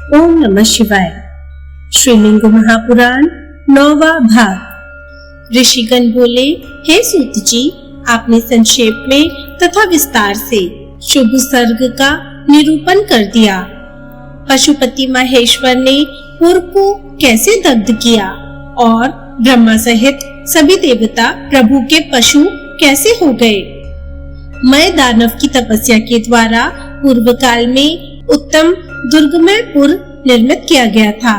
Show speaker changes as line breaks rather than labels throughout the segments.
ओम नमः शिवाय। श्रीलिंग महापुराण 9वां भाग। ऋषिगण बोले, हे सूत जी, आपने संक्षेप में तथा विस्तार से शुभ सर्ग का निरूपण कर दिया। पशुपति महेश्वर ने पुर को कैसे दग्ध किया और ब्रह्मा सहित सभी देवता प्रभु के पशु कैसे हो गए। मय दानव की तपस्या के द्वारा पूर्व काल में उत्तम दुर्गमय पुर निर्मित किया गया था।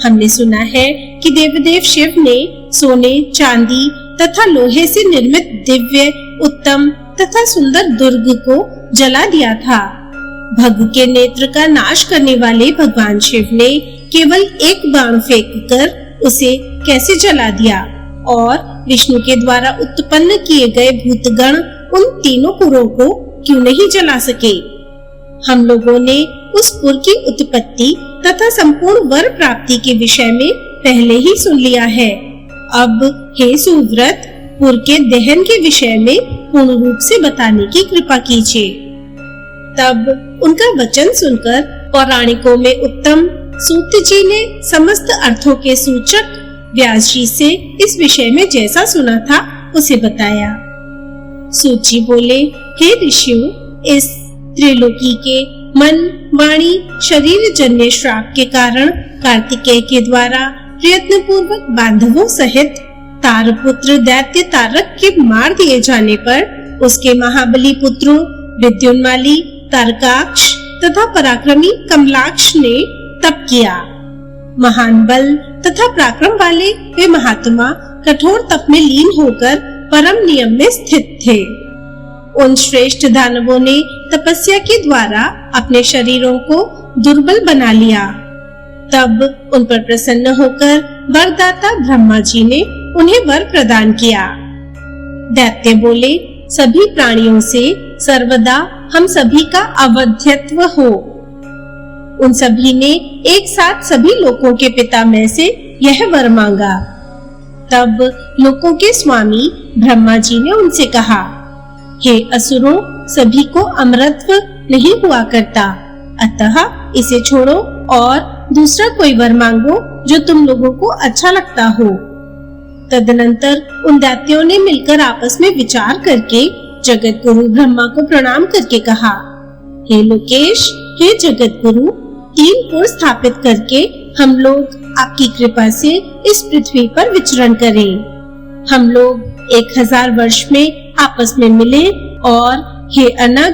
हमने सुना है कि देवदेव शिव ने सोने, चांदी तथा लोहे से निर्मित दिव्य, उत्तम तथा सुंदर दुर्ग को जला दिया था। भग के नेत्र का नाश करने वाले भगवान शिव ने केवल एक बाण फेंककर उसे कैसे जला दिया और विष्णु के द्वारा उत्पन्न किए गए भूतगण उन तीनों पुरों को क्यों नहीं जला सके। हम लोगों ने उस पुर की उत्पत्ति तथा संपूर्ण वर प्राप्ति के विषय में पहले ही सुन लिया है। अब हे सुव्रत, पुर के दहन के विषय में पूर्ण रूप से बताने की कृपा कीजिए। तब उनका वचन सुनकर पौराणिकों में उत्तम सूत जी ने समस्त अर्थों के सूचक व्यास जी से इस विषय में जैसा सुना था उसे बताया। सूत जी बोले, हे ऋषियों, इस त्रिलोकी के मन, वाणी, शरीर जन्य श्राप के कारण कार्तिकेय के द्वारा प्रयत्न पूर्वक बांधवों सहित तारपुत्र दैत्य तारक के मार दिए जाने पर उसके महाबली पुत्रों विद्युन्माली, तारकाक्ष तथा पराक्रमी कमलाक्ष ने तप किया। महान बल तथा पराक्रम वाले वे महात्मा कठोर तप में लीन होकर परम नियम में स्थित थे। उन श्रेष्ठ दानवों ने तपस्या के द्वारा अपने शरीरों को दुर्बल बना लिया। तब उन पर प्रसन्न होकर वरदाता ब्रह्मा जी ने उन्हें वर प्रदान किया। दैत्य बोले, सभी प्राणियों से सर्वदा हम सभी का अवध्यत्व हो। उन सभी ने एक साथ सभी लोकों के पिता में से यह वर मांगा। तब लोकों के स्वामी ब्रह्मा जी ने उनसे कहा, हे असुरों, सभी को अमरत्व नहीं हुआ करता, अतः इसे छोड़ो और दूसरा कोई वर मांगो जो तुम लोगों को अच्छा लगता हो। तदनंतर उन दैत्यों ने मिलकर आपस में विचार करके जगत गुरु ब्रह्मा को प्रणाम करके कहा, हे लोकेश, हे जगत गुरु, 3 पुर स्थापित करके हम लोग आपकी कृपा से इस पृथ्वी पर विचरण करें। हम लोग 1000 वर्ष में आपस में मिले और हे अनघ,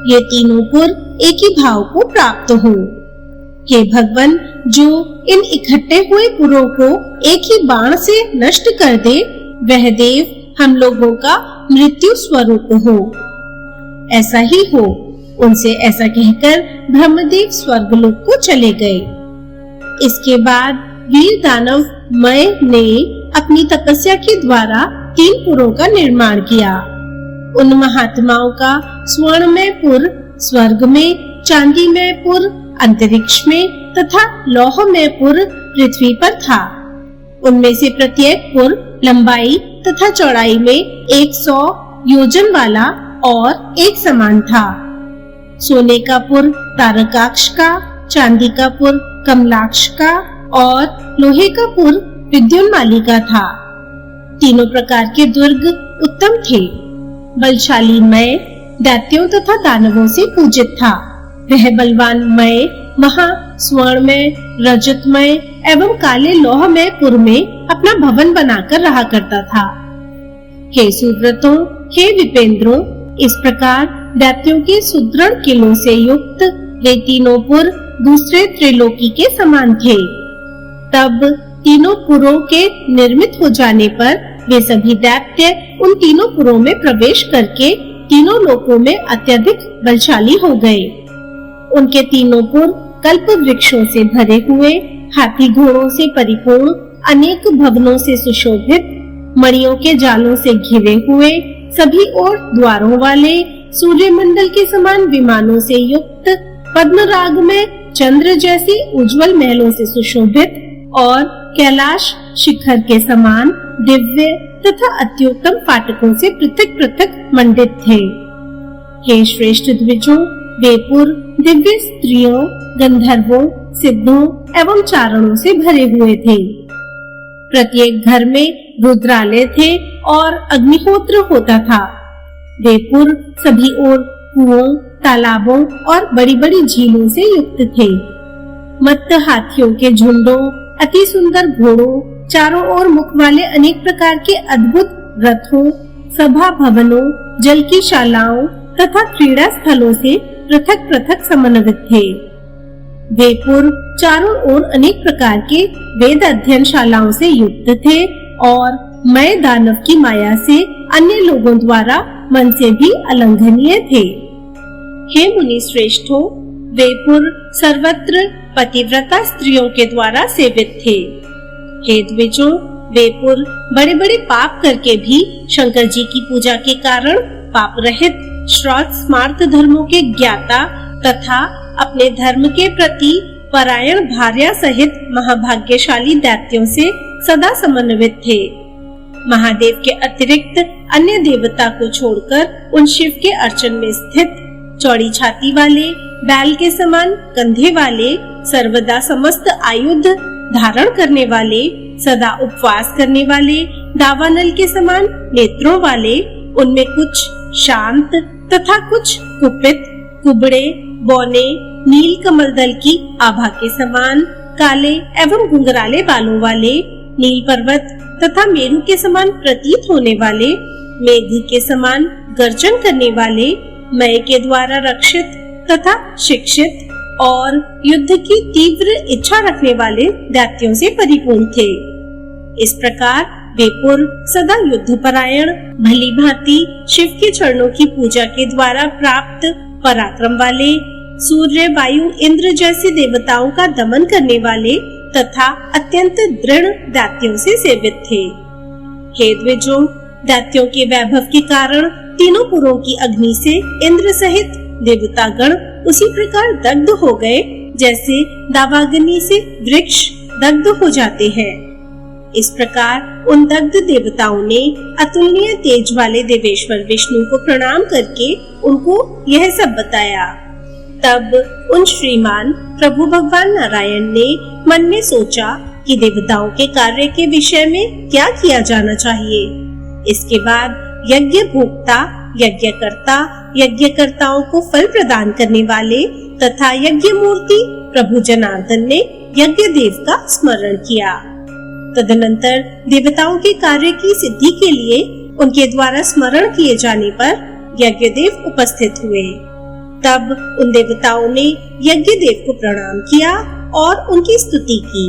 ये तीनों पुर एक ही भाव को प्राप्त हो। हे भगवान, जो इन इकट्ठे हुए पुरों को एक ही बाण से नष्ट कर दे, वह देव हम लोगों का मृत्यु स्वरूप हो। ऐसा ही हो। उनसे ऐसा कहकर ब्रह्मदेव स्वर्गलोक को चले गए। इसके बाद वीर दानव मय ने अपनी तपस्या के द्वारा 3 पुरों का निर्माण किया। उन महात्माओं का स्वर्णमय पुर स्वर्ग में, चांदीमय पुर अंतरिक्ष में तथा लौहमय पुर पृथ्वी पर था। उनमें से प्रत्येक पुर लंबाई तथा चौड़ाई में 100 योजन वाला और एक समान था। सोने का पुर तारकाक्ष का, चांदी का पुर कमलाक्ष का और लोहे का पुर विद्युन्माली का था। तीनों प्रकार के दुर्ग उत्तम थे। बलशाली मय दैत्यों तथा दानवों से पूजित था। वह बलवान मय महा स्वर्णमय, रजतमय एवं काले लोहमय पुर में अपना भवन बनाकर रहा करता था। हे सुव्रतों, हे विपेंद्रों, इस प्रकार दैत्यों के सुदृढ़ किलों से युक्त वे तीनों पुर दूसरे त्रिलोकी के समान थे। तब तीनों पुरों के निर्मित हो जाने पर वे सभी दैत्य उन तीनों पुरों में प्रवेश करके तीनों लोकों में अत्यधिक बलशाली हो गए। उनके तीनों पुर कल्प वृक्षों से भरे हुए, हाथी घोड़ों से परिपूर्ण, अनेक भवनों से सुशोभित, मणियों के जालों से घिरे हुए, सभी ओर द्वारों वाले, सूर्यमंडल के समान विमानों से युक्त, पद्मराग में चंद्र जैसी उज्जवल महलों से सुशोभित और कैलाश शिखर के समान दिव्य तथा अत्युत्तम फाटकों से पृथक पृथक मंडित थे। हे श्रेष्ठ द्विजों, वेपुर दिव्य स्त्रियों, गंधर्वों, सिद्धों एवं चारणों से भरे हुए थे। प्रत्येक घर में रुद्रालय थे और अग्निहोत्र होता था। वेपुर सभी ओर कुओं, तालाबों और बड़ी-बड़ी झीलों से युक्त थे। मत्त हाथियों के झुंडों, अति सुंदर घोड़ों, चारों ओर मुख वाले अनेक प्रकार के अद्भुत रथों, सभा भवनों, जल की शालाओं तथा क्रीड़ा स्थलों से पृथक-पृथक समन्वित थे। वेपुर चारों ओर अनेक प्रकार के वेद अध्ययन शालाओं से युक्त थे और मय दानव की माया से अन्य लोगों द्वारा मन से भी अलंघनीय थे। हे मुनि श्रेष्ठों, वेपुर सर्वत्र पतिव्रता स्त्रियों के द्वारा सेवित थे। हे द्विजों, वेपुर बड़े-बड़े पाप करके भी शंकर जी की पूजा के कारण पाप रहित, श्रौत स्मार्त धर्मों के ज्ञाता तथा अपने धर्म के प्रति परायण भार्या सहित महाभाग्यशाली दैत्यों से सदा समन्वित थे। महादेव के अतिरिक्त अन्य देवता को छोड़कर उन शिव के अर्चन में स्थित, चौड़ी छाती वाले, बैल के समान कंधे वाले, सर्वदा समस्त आयुध धारण करने वाले, सदा उपवास करने वाले, दावानल के समान नेत्रों वाले, उनमें कुछ शांत तथा कुछ कुपित, कुबड़े, बौने, नील कमल दल की आभा के समान, काले एवं घुंघराले बालों वाले, नील पर्वत तथा मेरू के समान प्रतीत होने वाले, मेघ के समान गर्जन करने वाले, मय के द्वारा रक्षित तथा शिक्षित और युद्ध की तीव्र इच्छा रखने वाले दैत्यों से परिपूर्ण थे। इस प्रकार वेपुर सदा युद्ध परायण, भली भांति शिव के चरणों की पूजा के द्वारा प्राप्त पराक्रम वाले, सूर्य, वायु, इंद्र जैसे देवताओं का दमन करने वाले तथा अत्यंत दृढ़ दैत्यों से सेवित थे। हे द्विजों, दैत्यों के वैभव के कारण तीनों पुरों की अग्नि से इंद्र सहित देवतागण उसी प्रकार दग्ध हो गए जैसे दावाग्नि से वृक्ष दग्ध हो जाते हैं। इस प्रकार उन दग्ध देवताओं ने अतुलनीय तेज वाले देवेश्वर विष्णु को प्रणाम करके उनको यह सब बताया। तब उन श्रीमान प्रभु भगवान नारायण ने मन में सोचा कि देवताओं के कार्य के विषय में क्या किया जाना चाहिए। इसके बाद यज्ञ भोक्ता, यज्ञकर्ता, यज्ञकर्ताओं को फल प्रदान करने वाले तथा यज्ञ मूर्ति प्रभु जनार्दन ने यज्ञ देव का स्मरण किया। तदनंतर देवताओं के कार्य की सिद्धि के लिए उनके द्वारा स्मरण किए जाने पर यज्ञ देव उपस्थित हुए। तब उन देवताओं ने यज्ञ देव को प्रणाम किया और उनकी स्तुति की।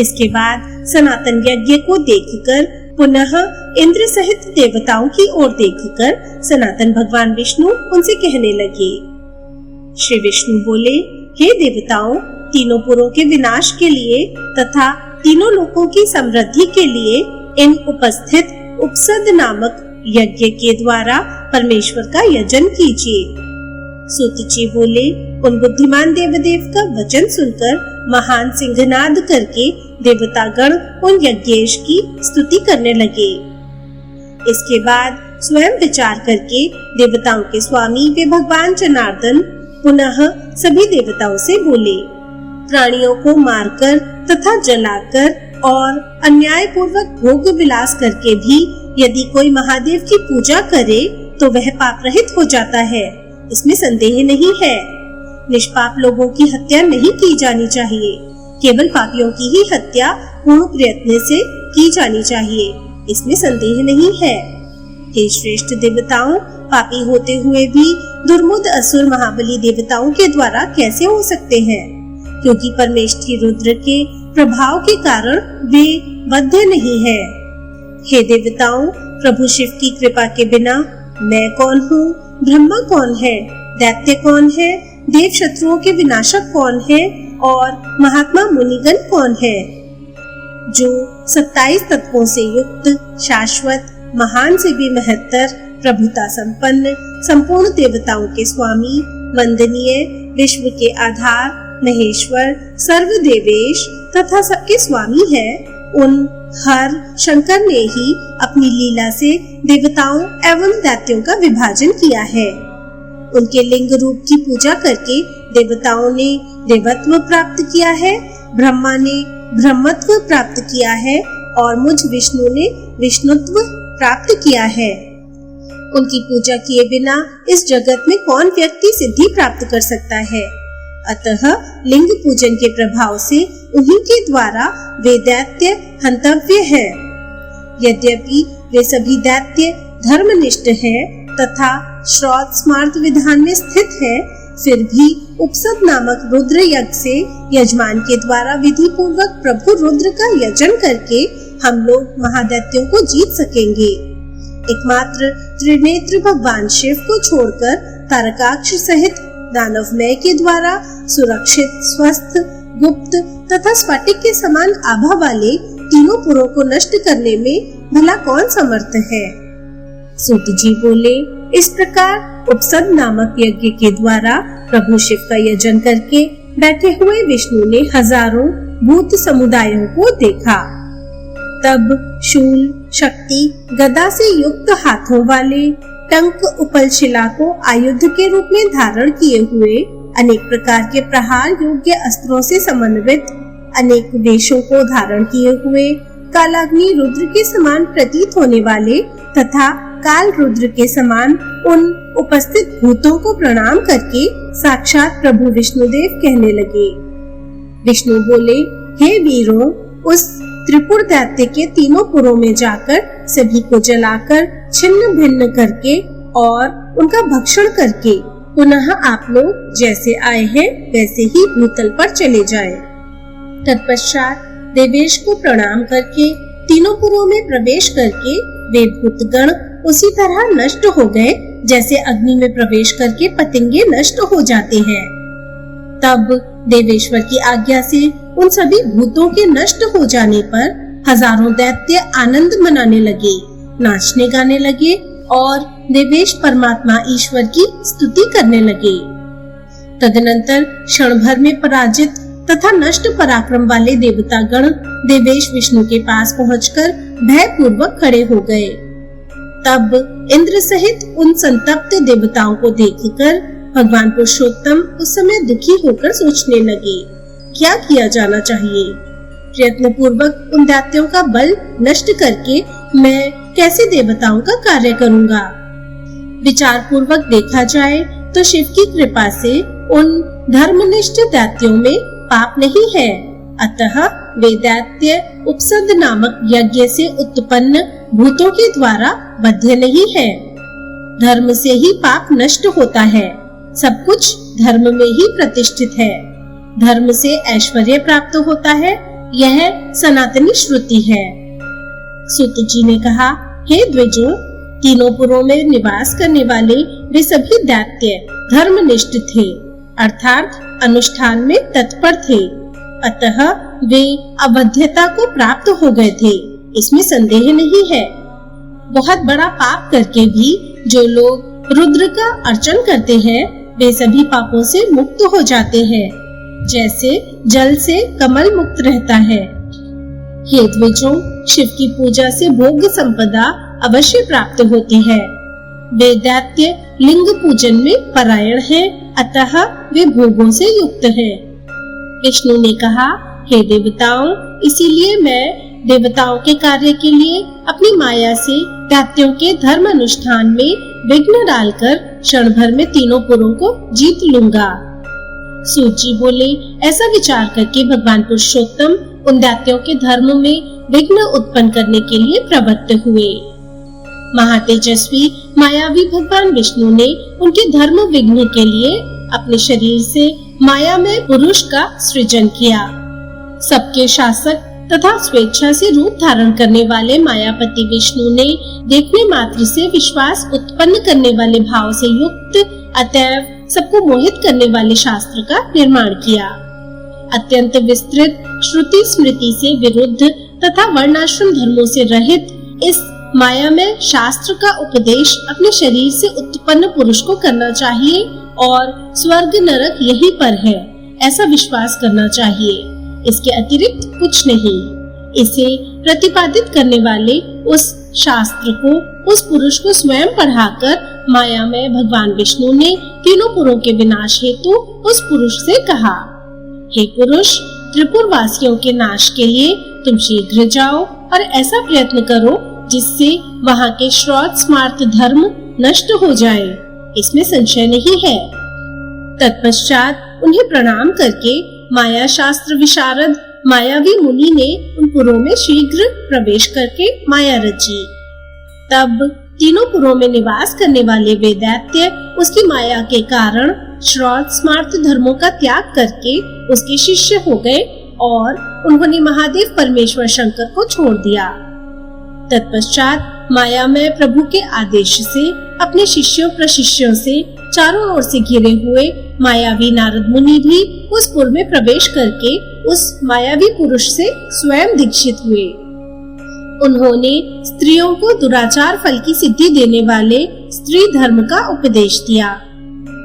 इसके बाद सनातन यज्ञ को देखकर पुनः इंद्र सहित देवताओं की ओर देखकर सनातन भगवान विष्णु उनसे कहने लगे। श्री विष्णु बोले, हे देवताओं, तीनों पुरों के विनाश के लिए तथा तीनों लोकों की समृद्धि के लिए इन उपस्थित उपसद नामक यज्ञ के द्वारा परमेश्वर का यजन कीजिए। सूत जी बोले, उन बुद्धिमान देवदेव का वचन सुनकर महान सिंहनाद करके देवतागण उन यज्ञेश की स्तुति करने लगे। इसके बाद स्वयं विचार करके देवताओं के स्वामी वे भगवान जनार्दन पुनः सभी देवताओं से बोले, प्राणियों को मारकर तथा जलाकर और अन्याय पूर्वक भोग विलास करके भी यदि कोई महादेव की पूजा करे तो वह पाप रहित हो जाता है, इसमें संदेह नहीं है। निष्पाप लोगों की हत्या नहीं की जानी चाहिए, केवल पापियों की ही हत्या पूर्ण प्रयत्न से की जानी चाहिए, इसमें संदेह नहीं है। हे श्रेष्ठ देवताओं, पापी होते हुए भी दुर्मुद असुर महाबली देवताओं के द्वारा कैसे हो सकते हैं, क्योंकि परमेष्ठी रुद्र के प्रभाव के कारण वे बद्ध नहीं है। हे देवताओं, प्रभु शिव की कृपा के बिना मैं कौन हूँ, ब्रह्मा कौन है, दैत्य कौन है, देव शत्रुओं के विनाशक कौन है और महात्मा मुनिगण कौन है। जो 27 तत्वों से युक्त, शाश्वत, महान से भी महत्तर, प्रभुता संपन्न, संपूर्ण देवताओं के स्वामी, वंदनीय, विश्व के आधार, महेश्वर, सर्व देवेश तथा सबके स्वामी है, उन हर शंकर ने ही अपनी लीला से देवताओं एवं दैत्यों का विभाजन किया है। उनके लिंग रूप की पूजा करके देवताओं ने देवत्व प्राप्त किया है, ब्रह्मा ने ब्रह्मत्व प्राप्त किया है और मुझ विष्णु ने विष्णुत्व प्राप्त किया है। उनकी पूजा किए बिना इस जगत में कौन व्यक्ति सिद्धि प्राप्त कर सकता है। अतः लिंग पूजन के प्रभाव से उन्हीं के द्वारा वे दैत्य हंतव्य है। यद्यपि वे सभी दैत्य धर्मनिष्ठ हैं तथा श्रौत स्मार्त विधान में स्थित है, फिर भी उपसद नामक रुद्र यज्ञ से यजमान के द्वारा विधि पूर्वक प्रभु रुद्र का यजन करके हम लोग महादैत्यों को जीत सकेंगे। एकमात्र त्रिनेत्र भगवान शिव को छोड़कर तारकाक्ष सहित दानवमय के द्वारा सुरक्षित, स्वस्थ, गुप्त तथा स्फटिक के समान आभा वाले तीनों पुरों को नष्ट करने में भला कौन समर्थ है। सूत जी बोले, इस प्रकार उपसद नामक यज्ञ के द्वारा प्रभु शिव का यजन करके बैठे हुए विष्णु ने हजारों भूत समुदायों को देखा। तब शूल, शक्ति, गदा से युक्त हाथों वाले, टंक उपल शिला को आयुध के रूप में धारण किए हुए, अनेक प्रकार के प्रहार योग्य अस्त्रों से समन्वित, अनेक वेशों को धारण किए हुए, कालाग्नि रुद्र के समान प्रतीत होने वाले तथा काल रुद्र के समान उन उपस्थित भूतों को प्रणाम करके साक्षात प्रभु विष्णुदेव कहने लगे। विष्णु बोले, हे वीरों, उस त्रिपुर दैत्य के तीनों पुरों में जाकर सभी को जलाकर छिन्न भिन्न करके और उनका भक्षण करके पुनः आप लोग जैसे आए हैं वैसे ही भूतल पर चले जाएं। तत्पश्चात देवेश को प्रणाम करके तीनों पुरों में प्रवेश करके वे भूतगण उसी तरह नष्ट हो गए जैसे अग्नि में प्रवेश करके पतंगे नष्ट हो जाते हैं। तब देवेश्वर की आज्ञा से उन सभी भूतों के नष्ट हो जाने पर हजारों दैत्य आनंद मनाने लगे, नाचने गाने लगे और देवेश परमात्मा ईश्वर की स्तुति करने लगे। तदनंतर क्षण भर में पराजित तथा नष्ट पराक्रम वाले देवता गण देवेश विष्णु के पास पहुंचकर भय पूर्वक खड़े हो गए। तब इंद्र सहित उन संतप्त देवताओं को देखकर भगवान पुरुषोत्तम उस समय दुखी होकर सोचने लगे, क्या किया जाना चाहिए। प्रयत्न पूर्वक उन दैत्यों का बल नष्ट करके मैं कैसे देवताओं का कार्य करूंगा। विचार पूर्वक देखा जाए तो शिव की कृपा से उन धर्मनिष्ठ दैत्यों में पाप नहीं है, अतः वे दैत्य उपसद नामक यज्ञ से उत्पन्न भूतों के द्वारा बद्ध नहीं है। धर्म से ही पाप नष्ट होता है, सब कुछ धर्म में ही प्रतिष्ठित है। धर्म से ऐश्वर्य प्राप्त होता है, यह सनातनी श्रुति है। सूत जी ने कहा, हे द्विजों, तीनों पुरों में निवास करने वाले वे सभी दैत्य धर्मनिष्ठ थे, अर्थात अनुष्ठान में तत्पर थे, अतः वे अवध्यता को प्राप्त हो गए थे, इसमें संदेह नहीं है। बहुत बड़ा पाप करके भी जो लोग रुद्र का अर्चन करते हैं वे सभी पापों से मुक्त हो जाते हैं, जैसे जल से कमल मुक्त रहता है। हे द्विजों, शिव की पूजा से भोग संपदा अवश्य प्राप्त होती है। वे दैत्य लिंग पूजन में परायण हैं, अतः वे भोगों से युक्त हैं। विष्णु ने कहा, हे देवताओं, इसीलिए मैं देवताओं के कार्य के लिए अपनी माया से दैत्यों के धर्म अनुष्ठान में विघ्न डालकर क्षण भर में तीनों पुरों को जीत लूंगा। सूत जी बोले, ऐसा विचार करके भगवान पुरुषोत्तम उन दैत्यों के धर्म में विघ्न उत्पन्न करने के लिए प्रवृत्त हुए। महातेजस्वी मायावी भगवान विष्णु ने उनके धर्म विघ्न के लिए अपने शरीर से माया में पुरुष का सृजन किया। सबके शासक तथा स्वेच्छा से रूप धारण करने वाले मायापति विष्णु ने देखने मात्र से विश्वास उत्पन्न करने वाले भाव से युक्त, अतएव सबको मोहित करने वाले शास्त्र का निर्माण किया। अत्यंत विस्तृत श्रुति स्मृति से विरुद्ध तथा वर्णाश्रम धर्मों से रहित इस माया में शास्त्र का उपदेश अपने शरीर से उत्पन्न पुरुष को करना चाहिए और स्वर्ग नरक यहीं पर है, ऐसा विश्वास करना चाहिए, इसके अतिरिक्त कुछ नहीं। इसे प्रतिपादित करने वाले उस शास्त्र को उस पुरुष को स्वयं पढ़ाकर माया में भगवान विष्णु ने तीनों पुरों के विनाश हेतु उस पुरुष से कहा, हे पुरुष, त्रिपुर वासियों के नाश के लिए तुम शीघ्र जाओ और ऐसा प्रयत्न करो जिससे वहाँ के श्रौत स्मार्त धर्म नष्ट हो जाए, इसमें संशय नहीं है। तत्पश्चात उन्हें प्रणाम करके माया शास्त्र विशारद मायावी मुनि ने उन पुरों में शीघ्र प्रवेश करके माया रची। तब तीनों पुरों में निवास करने वाले वे दैत्य उसकी माया के कारण श्रौत स्मार्त धर्मों का त्याग करके उसके शिष्य हो गए और उन्होंने महादेव परमेश्वर शंकर को छोड़ दिया। तत्पश्चात माया में प्रभु के आदेश से अपने शिष्यों प्रशिष्यों से चारों ओर से घिरे हुए मायावी नारद मुनि भी उस पुर में प्रवेश करके उस मायावी पुरुष से स्वयं दीक्षित हुए। उन्होंने स्त्रियों को दुराचार फल की सिद्धि देने वाले स्त्री धर्म का उपदेश दिया।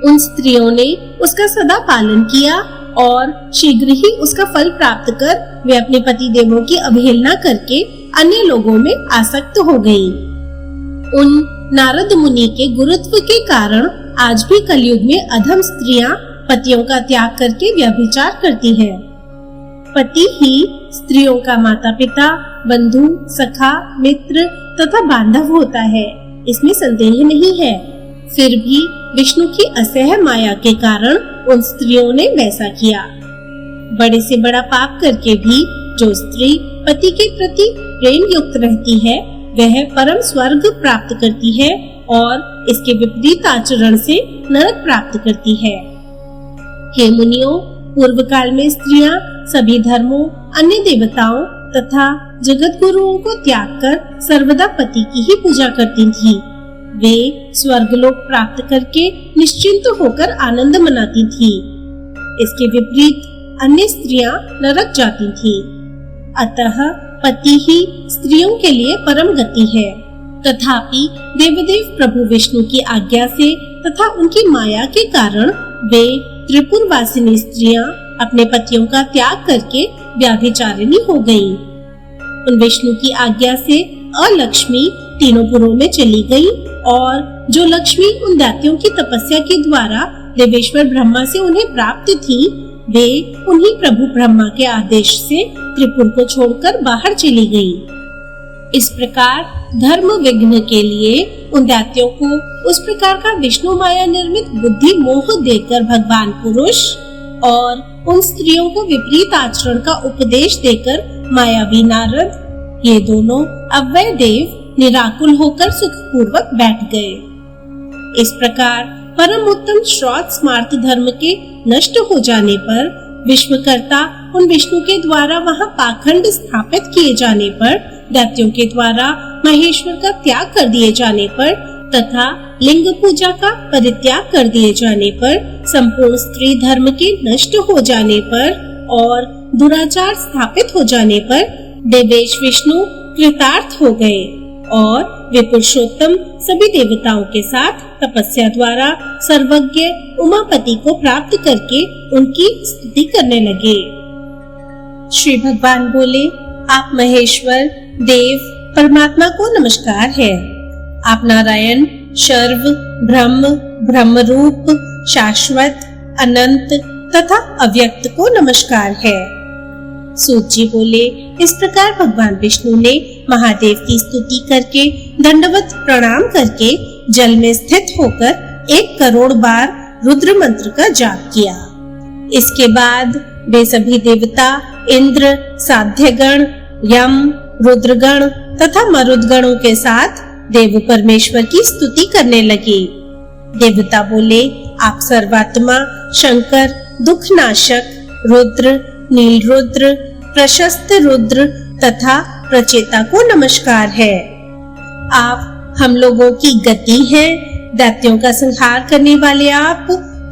उन स्त्रियों ने उसका सदा पालन किया और शीघ्र ही उसका फल प्राप्त कर वे अपने पति देवों की अवहेलना करके अन्य लोगों में आसक्त हो गयी। उन नारद मुनि के गुरुत्व के कारण आज भी कलयुग में अधम स्त्रियां पतियों का त्याग करके व्यभिचार करती हैं। पति ही स्त्रियों का माता पिता, बंधु, सखा, मित्र तथा बांधव होता है, इसमें संदेह नहीं है। फिर भी विष्णु की असह्य माया के कारण उन स्त्रियों ने वैसा किया। बड़े से बड़ा पाप करके भी जो स्त्री पति के प्रति प्रेम युक्त रहती है वह परम स्वर्ग प्राप्त करती है और इसके विपरीत आचरण से नरक प्राप्त करती है। हे मुनियों, पूर्व काल में स्त्रियां सभी धर्मों, अन्य देवताओं तथा जगत गुरुओं को त्याग कर सर्वदा पति की ही पूजा करती थी। वे स्वर्गलोक प्राप्त करके निश्चिंत होकर आनंद मनाती थी। इसके विपरीत अन्य स्त्रियां नरक जाती थी। अतः पति ही स्त्रियों के लिए परम गति है। तथापि देवदेव प्रभु विष्णु की आज्ञा से तथा उनकी माया के कारण वे त्रिपुर वासिनी स्त्रियां अपने पतियों का त्याग करके व्याभिचारिणी हो गयीं। उन विष्णु की आज्ञा से अलक्ष्मी तीनों पुरों में चली गई और जो लक्ष्मी उन दैत्यों की तपस्या के द्वारा देवेश्वर ब्रह्मा से उन्हें प्राप्त थी, वे उन्हीं प्रभु ब्रह्मा के आदेश से त्रिपुर को छोड़कर बाहर चली गई। इस प्रकार धर्म विघ्न के लिए उन दैत्यों को उस प्रकार का विष्णु माया निर्मित बुद्धि मोह देकर भगवान पुरुष और उन स्त्रियों को विपरीत आचरण का उपदेश देकर मायावी नारद, ये दोनों अव्यय देव निराकुल होकर सुखपूर्वक बैठ गए। इस प्रकार परम उत्तम श्रौत स्मार्त धर्म के नष्ट हो जाने पर विश्वकर्ता उन विष्णु के द्वारा वहां पाखंड स्थापित किए जाने पर, दैत्यों के द्वारा महेश्वर का त्याग कर दिए जाने पर तथा लिंग पूजा का परित्याग कर दिए जाने पर, संपूर्ण स्त्री धर्म के नष्ट हो जाने पर और दुराचार स्थापित हो जाने पर देवेश विष्णु कृतार्थ हो गए और वे पुरुषोत्तम सभी देवताओं के साथ तपस्या द्वारा सर्वज्ञ उमापति को प्राप्त करके उनकी स्तुति करने लगे। श्री भगवान बोले, आप महेश्वर देव परमात्मा को नमस्कार है। आप नारायण, शर्व, ब्रह्म, ब्रह्म रूप, शाश्वत, अनंत तथा अव्यक्त को नमस्कार है। सूत जी बोले, इस प्रकार भगवान विष्णु ने महादेव की स्तुति करके दंडवत प्रणाम करके जल में स्थित होकर 1 करोड़ बार रुद्र मंत्र का जाप किया। इसके बाद वे सभी देवता, इंद्र, साध्यगण, यम, रुद्रगण तथा मरुदगणों के साथ देव परमेश्वर की स्तुति करने लगे। देवता बोले, आप सर्वात्मा, शंकर, दुखनाशक, रुद्र, नील रुद्र, प्रशस्त रुद्र तथा प्रचेता को नमस्कार है। आप हम लोगों की गति हैं, दैत्यों का संहार करने वाले आप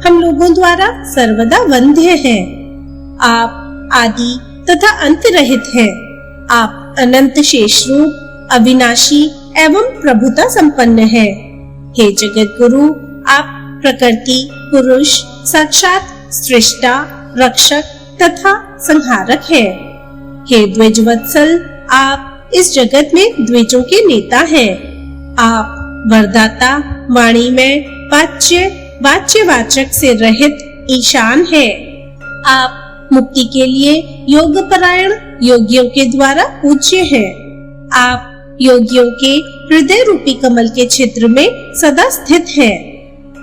हम लोगों द्वारा सर्वदा वंद्य हैं। आप आदि तथा अंत रहित हैं। आप अनंत शेष रूप, अविनाशी एवं प्रभुता संपन्न हैं। हे जगत गुरु, आप प्रकृति पुरुष, साक्षात सृष्टा, रक्षक तथा संहारक है। हे द्विज वत्सल, आप इस जगत में द्विजों के नेता हैं। आप वरदाता, वाणी में वाच्यवाचक से रहित ईशान है। आप मुक्ति के लिए योग परायण योगियों के द्वारा पूज्य हैं। आप योगियों के हृदय रूपी कमल के छिद्र में सदा स्थित हैं।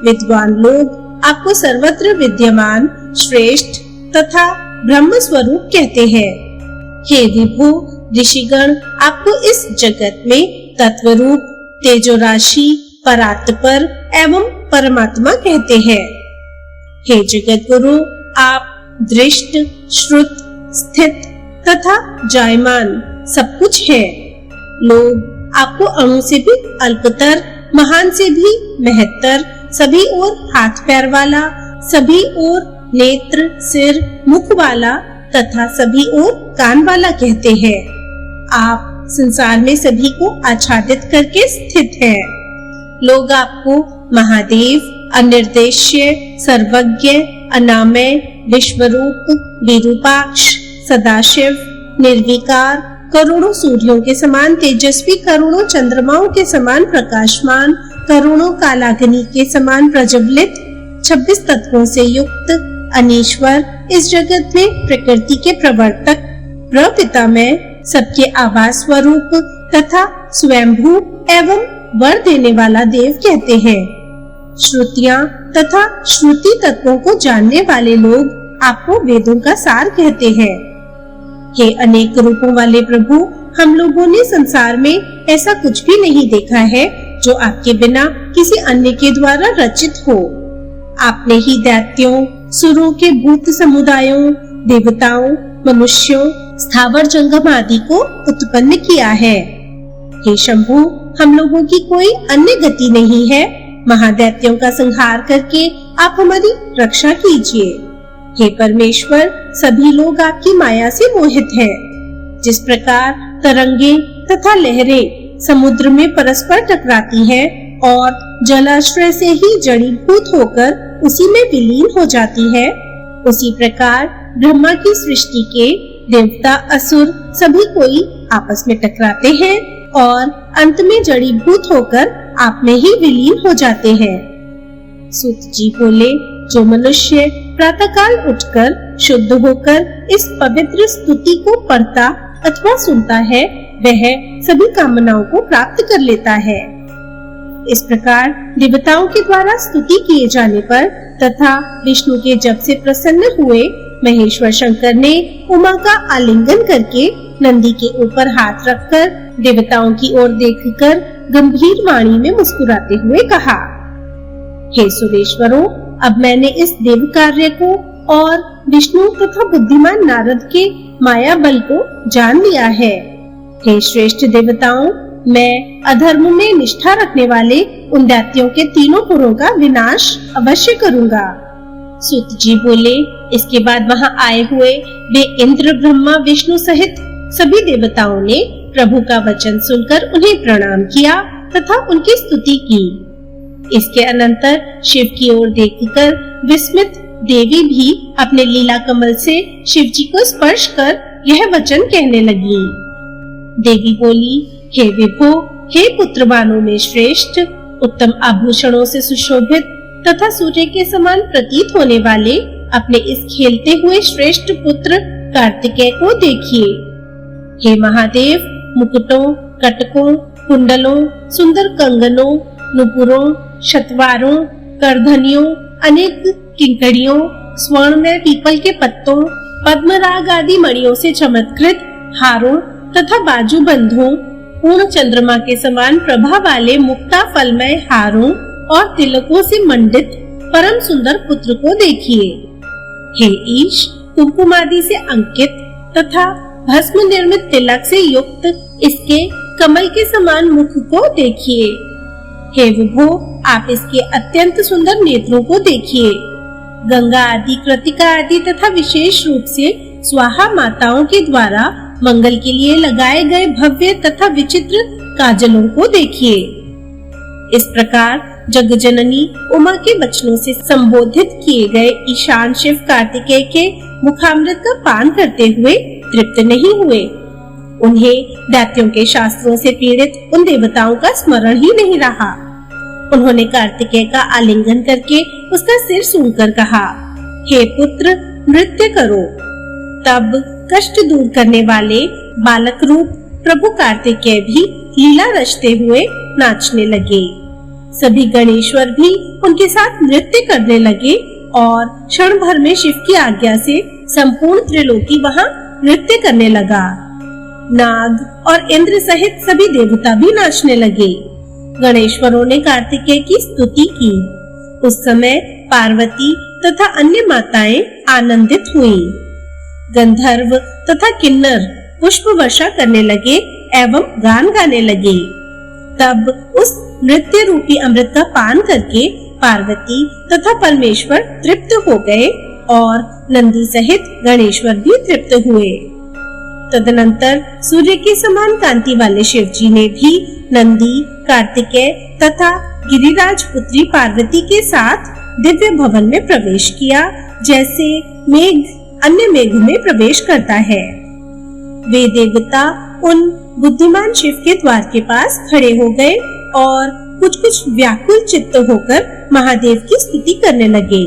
विद्वान लोग आपको सर्वत्र विद्यमान, श्रेष्ठ तथा ब्रह्म स्वरूप कहते हैं। हे विभु, ऋषिगण आपको इस जगत में तत्व रूप, तेजो राशि, परात्पर एवं परमात्मा कहते हैं। हे जगत गुरु, आप दृष्ट, श्रुत, स्थित तथा जायमान सब कुछ है। लोग आपको अणु से भी अल्पतर, महान से भी महत्तर, सभी ओर हाथ पैर वाला, सभी ओर नेत्र, सिर, मुख वाला तथा सभी ओर कान वाला कहते हैं। आप संसार में सभी को आच्छादित करके स्थित हैं। लोग आपको महादेव, अनिर्देश्य, सर्वज्ञ, अनामय, विश्वरूप, विरूपाक्ष, सदाशिव, निर्विकार, करोड़ों सूर्यों के समान तेजस्वी, करोड़ों चंद्रमाओं के समान प्रकाशमान, करोड़ों कालाग्नि के समान प्रज्वलित, 26 तत्वों से युक्त अनीश्वर, इस जगत में प्रकृति के प्रवर्तक, प्रपितामय, सबके आवास स्वरूप तथा स्वयंभू एवं वर देने वाला देव कहते हैं। श्रुतियां तथा श्रुति तत्वों को जानने वाले लोग आपको वेदों का सार कहते हैं। हे अनेक रूपों वाले प्रभु, हम लोगों ने संसार में ऐसा कुछ भी नहीं देखा है जो आपके बिना किसी अन्य के द्वारा रचित हो। आपने ही दैत्यों, सुरों के भूत समुदायों, देवताओं, मनुष्यों, स्थावर जंगम आदि को उत्पन्न किया है। हे शंभु, हम लोगों की कोई अन्य गति नहीं है। महादैत्यों का संहार करके आप हमारी रक्षा कीजिए। हे परमेश्वर, सभी लोग आपकी माया से मोहित हैं। जिस प्रकार तरंगे तथा लहरें समुद्र में परस्पर टकराती हैं और जलाश्रय से ही जड़ीभूत होकर उसी में विलीन हो जाती है, उसी प्रकार ब्रह्मा की सृष्टि के देवता, असुर सभी कोई आपस में टकराते हैं और अंत में जड़ीभूत होकर आप में ही विलीन हो जाते हैं। सूत जी बोले, जो मनुष्य प्रातःकाल उठकर शुद्ध होकर इस पवित्र स्तुति को पढ़ता अथवा सुनता है, वह सभी कामनाओं को प्राप्त कर लेता है। इस प्रकार देवताओं के द्वारा स्तुति किए जाने पर तथा विष्णु के जप से प्रसन्न हुए महेश्वर शंकर ने उमा का आलिंगन करके नंदी के ऊपर हाथ रखकर देवताओं की ओर देखकर गंभीर वाणी में मुस्कुराते हुए कहा, हे सुरेश्वरों, अब मैंने इस देव कार्य को और विष्णु तथा बुद्धिमान नारद के माया बल को जान लिया है। हे श्रेष्ठ देवताओं, मैं अधर्म में निष्ठा रखने वाले उन दैत्यों के तीनों पुरों का विनाश अवश्य करूंगा। सूत जी बोले, इसके बाद वहां आए हुए वे इंद्र, ब्रह्मा, विष्णु सहित सभी देवताओं ने प्रभु का वचन सुनकर उन्हें प्रणाम किया तथा उनकी स्तुति की। इसके अनंतर शिव की ओर देखकर विस्मित देवी भी अपने लीला कमल से शिव जी को स्पर्श कर यह वचन कहने लगी। देवी बोली, हे विभो, हे पुत्रवानों में श्रेष्ठ, उत्तम आभूषणों से सुशोभित तथा सूर्य के समान प्रतीत होने वाले अपने इस खेलते हुए श्रेष्ठ पुत्र कार्तिकेय को देखिए। हे महादेव, मुकुटों, कटकों, कुंडलों, सुंदर कंगनों, नुपुरों, शतवारों, करधनियों, अनेक किंकड़ियों, स्वर्ण में पीपल के पत्तों, पद्मराग आदि मणियों से चमत्कृत हारों तथा बाजूबंधों, पूर्ण चंद्रमा के समान प्रभा वाले मुक्ता फलमय हारों और तिलकों से मंडित परम सुंदर पुत्र को देखिए। हे ईश, कुमकुम आदि से अंकित तथा भस्म निर्मित तिलक से युक्त इसके कमल के समान मुख को देखिए। हे विभो, आप इसके अत्यंत सुंदर नेत्रों को देखिए। गंगा आदि, कृतिका आदि तथा विशेष रूप से स्वाहा माताओं के द्वारा मंगल के लिए लगाए गए भव्य तथा विचित्र काजलों को देखिए। इस प्रकार जग जननी उमा के वचनों से संबोधित किए गए ईशान शिव कार्तिकेय के मुखामृत का पान करते हुए तृप्त नहीं हुए। उन्हें दैत्यों के शास्त्रों से पीड़ित उन देवताओं का स्मरण ही नहीं रहा। उन्होंने कार्तिकेय का आलिंगन करके उसका सिर सूंघकर कहा, हे पुत्र, नृत्य करो। तब कष्ट दूर करने वाले बालक रूप प्रभु कार्तिकेय भी लीला रचते हुए नाचने लगे। सभी गणेश्वर भी उनके साथ नृत्य करने लगे और क्षण भर में शिव की आज्ञा से संपूर्ण त्रिलोकी वहां नृत्य करने लगा। नाग और इंद्र सहित सभी देवता भी नाचने लगे। गणेश्वरों ने कार्तिकेय की स्तुति की। उस समय पार्वती तथा अन्य माताएं आनंदित हुईं। गंधर्व तथा किन्नर पुष्प वर्षा करने लगे एवं गान गाने लगे। तब उस नृत्य रूपी अमृत का पान करके पार्वती तथा परमेश्वर तृप्त हो गए और नंदी सहित गणेश्वर भी तृप्त हुए। तदनंतर सूर्य के समान कांति वाले शिव जी ने भी नंदी, कार्तिकेय तथा गिरिराज पुत्री पार्वती के साथ दिव्य भवन में प्रवेश किया, जैसे मेघ अन्य मेघ में प्रवेश करता है। वे देवता उन बुद्धिमान शिव के द्वार के पास खड़े हो गए और कुछ व्याकुल चित्त होकर महादेव की स्तुति करने लगे।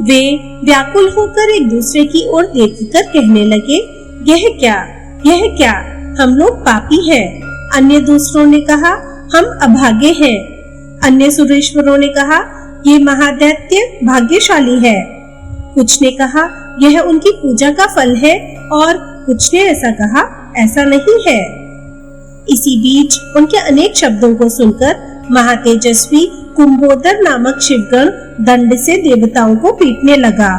वे व्याकुल होकर एक दूसरे की ओर देखकर कहने लगे, यह क्या, हम लोग पापी हैं। अन्य दूसरों ने कहा, हम अभागे हैं। अन्य सुरेश्वरों ने कहा, ये महादैत्य भाग्यशाली है। कुछ ने कहा, यह उनकी पूजा का फल है, और कुछ ने ऐसा कहा, ऐसा नहीं है। इसी बीच उनके अनेक शब्दों को सुनकर महातेजस्वी कुंभोदर नामक शिवगण दंड से देवताओं को पीटने लगा।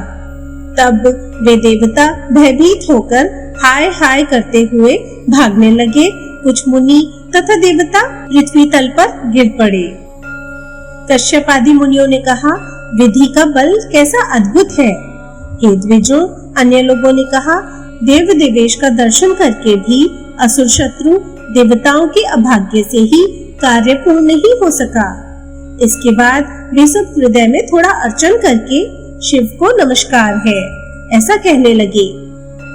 तब वे देवता भयभीत होकर हाय हाय करते हुए भागने लगे। कुछ मुनि तथा देवता पृथ्वी तल पर गिर पड़े। कश्यप आदि मुनियों ने कहा, विधि का बल कैसा अद्भुत है। हे द्विजों, अन्य लोगों ने कहा, देव देवेश का दर्शन करके भी असुर शत्रु देवताओं के अभाग्य से ही कार्य पूर्ण नहीं हो सका। इसके बाद वे सब हृदय में थोड़ा अर्चन करके शिव को नमस्कार है ऐसा कहने लगे।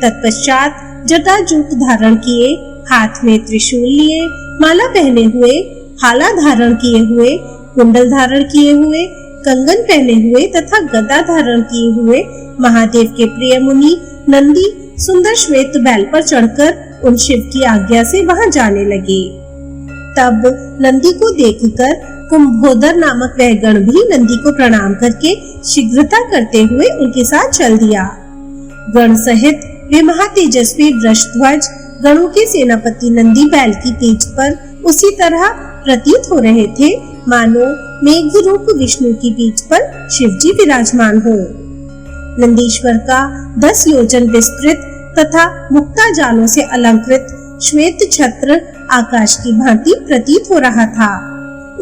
तत्पश्चात जटाजूट धारण किए, हाथ में त्रिशूल लिए, माला पहने हुए, हाला धारण किए हुए, कुंडल धारण किए हुए, कंगन पहने हुए तथा गदा धारण किए हुए महादेव के प्रिय मुनि नंदी सुंदर श्वेत बैल पर चढ़कर उन शिव की आज्ञा से वहां जाने लगे। तब नंदी को देखकर कुंभोदर नामक वह गण भी नंदी को प्रणाम करके शीघ्रता करते हुए उनके साथ चल दिया। गण सहित वे महातेजस्वी वृषध्वज गणों के सेनापति नंदी बैल की पीठ पर उसी तरह प्रतीत हो रहे थे मानो मेघ रूप विष्णु की पीठ पर शिवजी विराजमान हो। नंदीश्वर का 10 योजन विस्तृत तथा मुक्ता जालों से अलंकृत श्वेत छत्र आकाश की भांति प्रतीत हो रहा था।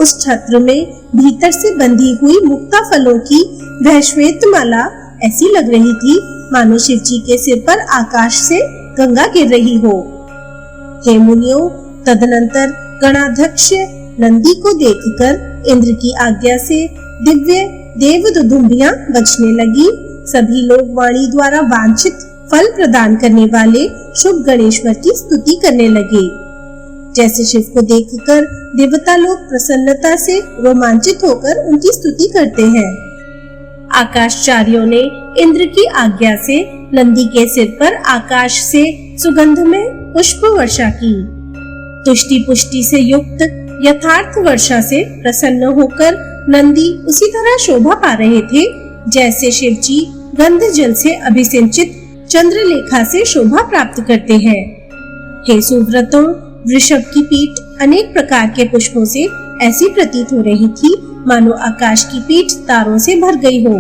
उस छत्र में भीतर से बंधी हुई मुक्ता फलों की वह श्वेत माला ऐसी लग रही थी मानो शिवजी के सिर पर आकाश से गंगा गिर रही हो। हे मुनियों, तदनंतर गणाध्यक्ष नंदी को देखकर इंद्र की आज्ञा से दिव्य देव दुदुम्बियां बजने लगी। सभी लोग वाणी द्वारा वांछित फल प्रदान करने वाले शुभ गणेश्वर की स्तुति करने लगे। जैसे शिव को देखकर देवता लोग प्रसन्नता से रोमांचित होकर उनकी स्तुति करते हैं। आकाशचार्यों ने इंद्र की आज्ञा से नंदी के सिर पर आकाश से सुगंध में पुष्प वर्षा की। तुष्टि पुष्टि से युक्त यथार्थ वर्षा से प्रसन्न होकर नंदी उसी तरह शोभा पा रहे थे जैसे शिवजी गंध जल से अभिसिंचित चंद्रलेखा से शोभा प्राप्त करते हैं। हे सुव्रतों, वृषभ की पीठ अनेक प्रकार के पुष्पों से ऐसी प्रतीत हो रही थी मानो आकाश की पीठ तारों से भर गई हो।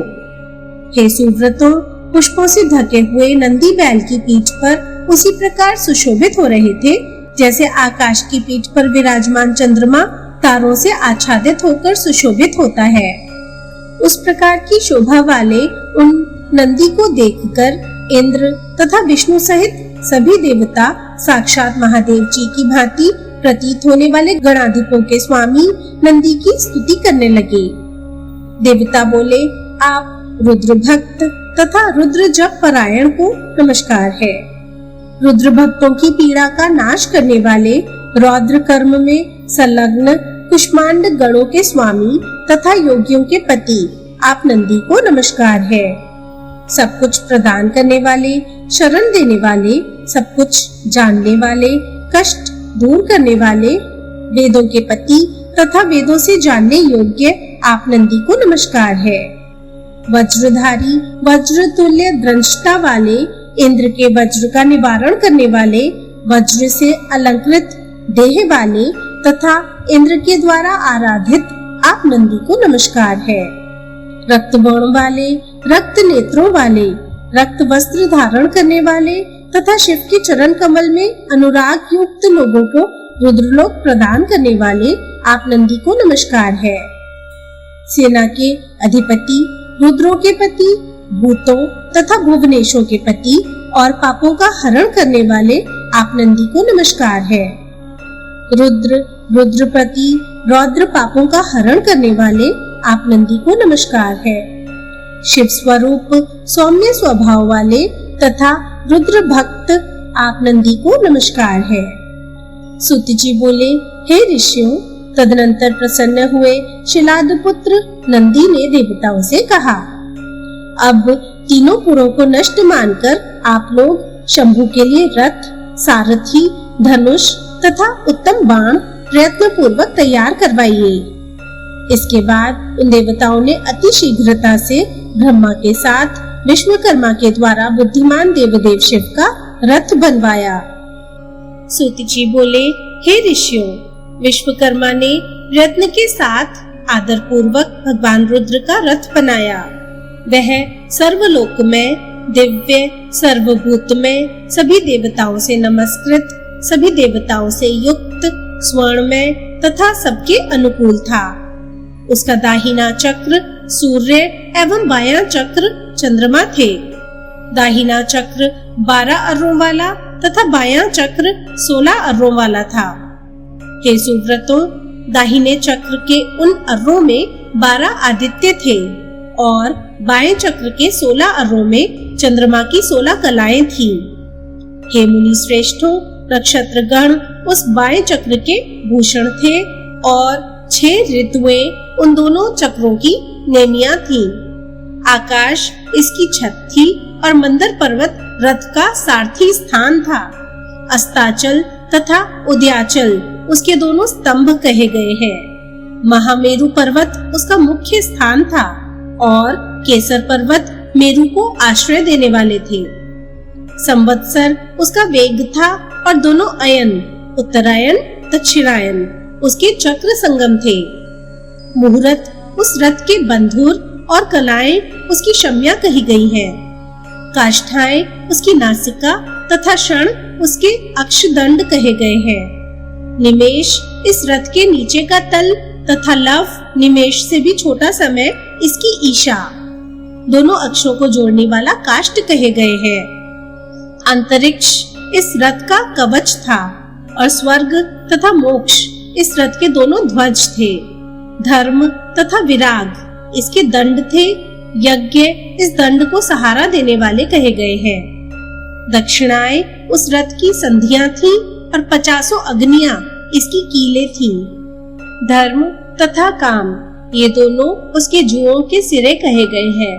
हे सुव्रतों, पुष्पों से ढके हुए नंदी बैल की पीठ पर उसी प्रकार सुशोभित हो रहे थे जैसे आकाश की पीठ पर विराजमान चंद्रमा तारों से आच्छादित होकर सुशोभित होता है। उस प्रकार की शोभा वाले उन नंदी को देखकर इंद्र तथा विष्णु सहित सभी देवता साक्षात महादेव जी की भांति प्रतीत होने वाले गणाधिपों के स्वामी नंदी की स्तुति करने लगे। देवता बोले, आप रुद्र भक्त तथा रुद्र जप परायण को नमस्कार है। रुद्र भक्तों की पीड़ा का नाश करने वाले, रौद्र कर्म में संलग्न कुष्मांड गणों के स्वामी तथा योगियों के पति आप नंदी को नमस्कार है। सब कुछ प्रदान करने वाले, शरण देने वाले, सब कुछ जानने वाले, कष्ट दूर करने वाले, वेदों के पति तथा वेदों से जानने योग्य आप नंदी को नमस्कार है। वज्रधारी, वज्र तुल्य दृष्टा वाले, इंद्र के वज्र का निवारण करने वाले, वज्र से अलंकृत देह वाले तथा इंद्र के द्वारा आराधित आप नंदी को नमस्कार है। रक्त वर्ण वाले, रक्त नेत्रों वाले, रक्त वस्त्र धारण करने वाले तथा शिव के चरण कमल में अनुराग युक्त लोगों को रुद्रलोक प्रदान करने वाले आप नंदी को नमस्कार है। सेना के अधिपति, रुद्रों के पति, भूतों तथा भुवनेशों के पति और पापों का हरण करने वाले आप नंदी को नमस्कार है। रुद्र, रुद्रपति, रौद्र पापों का हरण करने वाले आप नंदी को नमस्कार है। शिव स्वरूप, सौम्य स्वभाव वाले तथा रुद्र भक्त आप नंदी को नमस्कार है। सूत जी बोले, हे ऋषियों, तदनंतर प्रसन्न हुए शिलाद पुत्र नंदी ने देवताओं से कहा, अब तीनों पुरों को नष्ट मानकर आप लोग शंभु के लिए रथ, सारथी, धनुष तथा उत्तम बाण प्रयत्न पूर्वक तैयार करवाइए। इसके बाद उन देवताओं ने अति शीघ्रता से ब्रह्मा के साथ विश्वकर्मा के द्वारा बुद्धिमान देवदेव शिव का रथ बनवाया। सूत जी बोले, हे ऋषियों, विश्वकर्मा ने प्रयत्न के साथ आदर पूर्वक भगवान रुद्र का रथ बनाया। वह सर्वलोक में दिव्य, सर्वभूत में, सभी देवताओं से नमस्कृत, सभी देवताओं से युक्त, स्वर्णमय तथा सबके अनुकूल था। उसका दाहिना चक्र सूर्य एवं बायां चक्र चंद्रमा थे। दाहिना चक्र 12 अर्रों वाला तथा बायां चक्र 16 अर्रों वाला था। हे सुव्रतों, दाहिने चक्र के उन अर्रों में 12 आदित्य थे और बाएं चक्र के 16 अर्रों में चंद्रमा की 16 कलाएं थीं। हे मुनि श्रेष्ठों, नक्षत्र गण उस बाएं चक्र के भूषण थे और 6 ऋतुएं उन दोनों चक्रों की नेमियां थीं। आकाश इसकी छत थी और मंदर पर्वत रथ का सारथी स्थान था। अस्ताचल तथा उदयाचल उसके दोनों स्तंभ कहे गए हैं। महामेरु पर्वत उसका मुख्य स्थान था और केसर पर्वत मेरु को आश्रय देने वाले थे। संवत्सर उसका वेग था और दोनों अयन, उत्तरायण दक्षिणायन, उसके चक्र संगम थे। मुहूर्त उस रथ के बंधुर और कलाएं उसकी शम्या कही गई हैं। काष्ठाएं उसकी नासिका तथा क्षण उसके अक्षदंड कहे गए हैं। निमेष इस रथ के नीचे का तल तथा लव निमेष से भी छोटा समय इसकी ईशा, दोनों अक्षों को जोड़ने वाला काष्ठ कहे गए हैं। अंतरिक्ष इस रथ का कवच था और स्वर्ग तथा मोक्ष इस रथ के दोनों ध्वज थे। धर्म तथा विराग इसके दंड थे। यज्ञ इस दंड को सहारा देने वाले कहे गए हैं। दक्षिणाएं उस रथ की संधियां थी और 50 अग्नियां इसकी कीलें थी। धर्म तथा काम ये दोनों उसके जुओं के सिरे कहे गए हैं।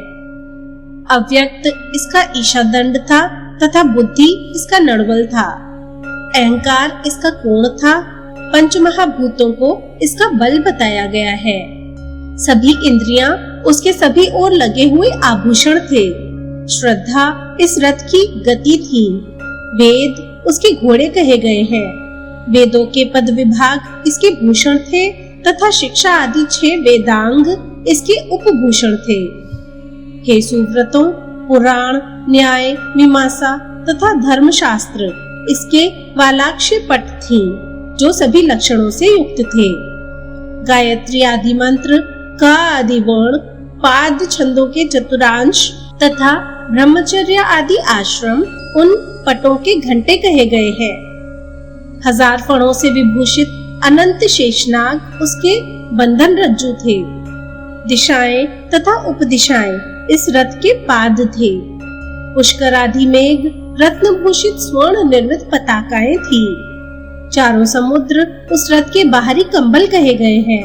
अव्यक्त इसका ईशा दंड था तथा बुद्धि इसका नड़वल था। अहंकार इसका कोण था। पंचमहाभूतों को इसका बल बताया गया है। सभी इंद्रियां उसके सभी ओर लगे हुए आभूषण थे। श्रद्धा इस रथ की गति थी। वेद उसके घोड़े कहे गए हैं। वेदों के पद विभाग इसके भूषण थे तथा शिक्षा आदि 6 वेदांग इसके उपभूषण थे। हे सुव्रतों, पुराण, न्याय, मीमांसा तथा धर्मशास्त्र इसके वालाक्ष्य पट थी जो सभी लक्षणों से युक्त थे। गायत्री आदि मंत्र, का आदि वर्ण, पाद छंदों के चतुरांश तथा ब्रह्मचर्य आदि आश्रम उन पटों के घंटे कहे गए हैं। 1000 फणों से विभूषित अनंत शेषनाग उसके बंधन रज्जु थे। दिशाएं तथा उपदिशाएं इस रथ के पाद थे। पुष्कर आदि मेघ रत्न भूषित स्वर्ण निर्मित पताकाएं थी। चारों समुद्र उस रथ के बाहरी कंबल कहे गए हैं।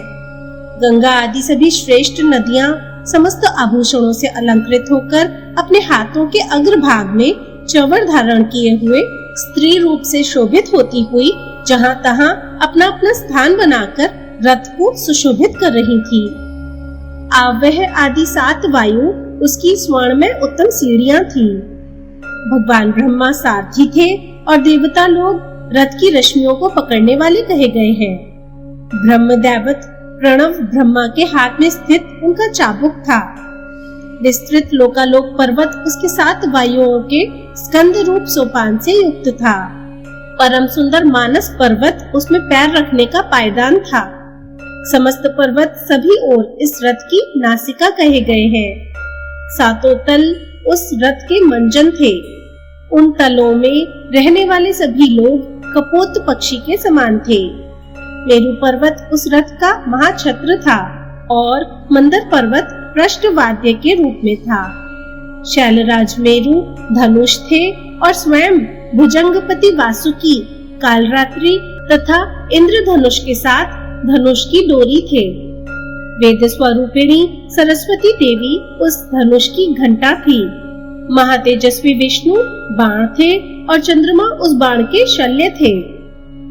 गंगा आदि सभी श्रेष्ठ नदियां समस्त आभूषणों से अलंकृत होकर अपने हाथों के अग्रभाग में चंवर धारण किए हुए स्त्री रूप से शोभित होती हुई जहां तहां अपना अपना स्थान बनाकर रथ को सुशोभित कर रही थी। आवह आदि 7 वायु उसकी स्वर्ण में उत्तम सीढ़ियां थी। भगवान ब्रह्मा सारथी थे और देवता लोग रथ की रश्मियों को पकड़ने वाले कहे गए हैं। ब्रह्मदैवत प्रणव ब्रह्मा के हाथ में स्थित उनका चाबुक था। विस्तृत लोकालोक पर्वत उसके 7 वायुओं के स्कंद रूप सोपान से युक्त था। परम सुंदर मानस पर्वत उसमें पैर रखने का पायदान था। समस्त पर्वत सभी ओर इस रथ की नासिका कहे गए हैं। 7 तल उस रथ के मंजन थे। उन तलों में रहने वाले सभी लोग कपोत पक्षी के समान थे। मेरु पर्वत उस रथ का महाछत्र था और मंदर पर्वत पृष्ठवाद्य के रूप में था। शैलराज मेरु धनुष थे और स्वयं भुजंगपति वासुकी कालरात्रि तथा इंद्रधनुष के साथ धनुष की डोरी थे। वेद स्वरूपिणी सरस्वती देवी उस धनुष की घंटा थी। महातेजस्वी विष्णु बाण थे और चंद्रमा उस बाण के शल्य थे।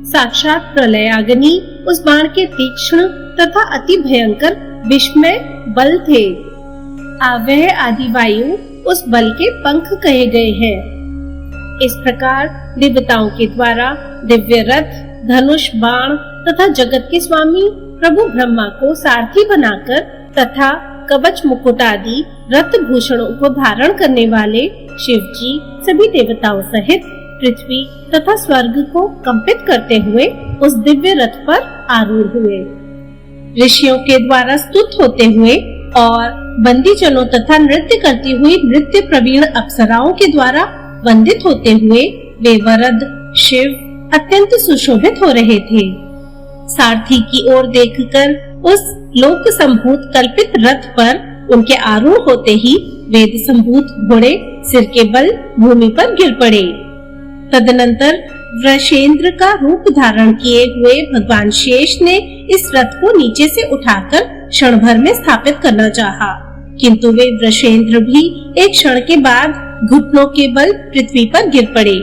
साक्षात प्रलयाग्नि उस बाण के तीक्ष्ण तथा अति भयंकर विस्मय बल थे। आवह आदि वायु उस बल के पंख कहे गए हैं। इस प्रकार देवताओं के द्वारा दिव्य रथ, धनुष, बाण तथा जगत के स्वामी प्रभु ब्रह्मा को सारथी बनाकर तथा कवच मुकुट आदि रत्न भूषणों को धारण करने वाले शिव जी सभी देवताओं सहित पृथ्वी तथा स्वर्ग को कंपित करते हुए उस दिव्य रथ पर आरूढ़ हुए। ऋषियों के द्वारा स्तुत होते हुए और बंदी जनों तथा नृत्य करती हुई नृत्य प्रवीण अप्सराओं के द्वारा वंदित होते हुए वे वरद शिव अत्यंत सुशोभित हो रहे थे। सारथी की ओर देखकर उस लोक संभूत कल्पित रथ पर उनके आरूढ़ होते ही वेद संभूत घोड़े सिर के बल भूमि पर गिर पड़े। तदनंतर वृषेंद्र का रूप धारण किए हुए भगवान शेष ने इस रथ को नीचे से उठाकर क्षण भर में स्थापित करना चाहा, किंतु वे वृषेंद्र भी एक क्षण के बाद घुटनों के बल पृथ्वी पर गिर पड़े।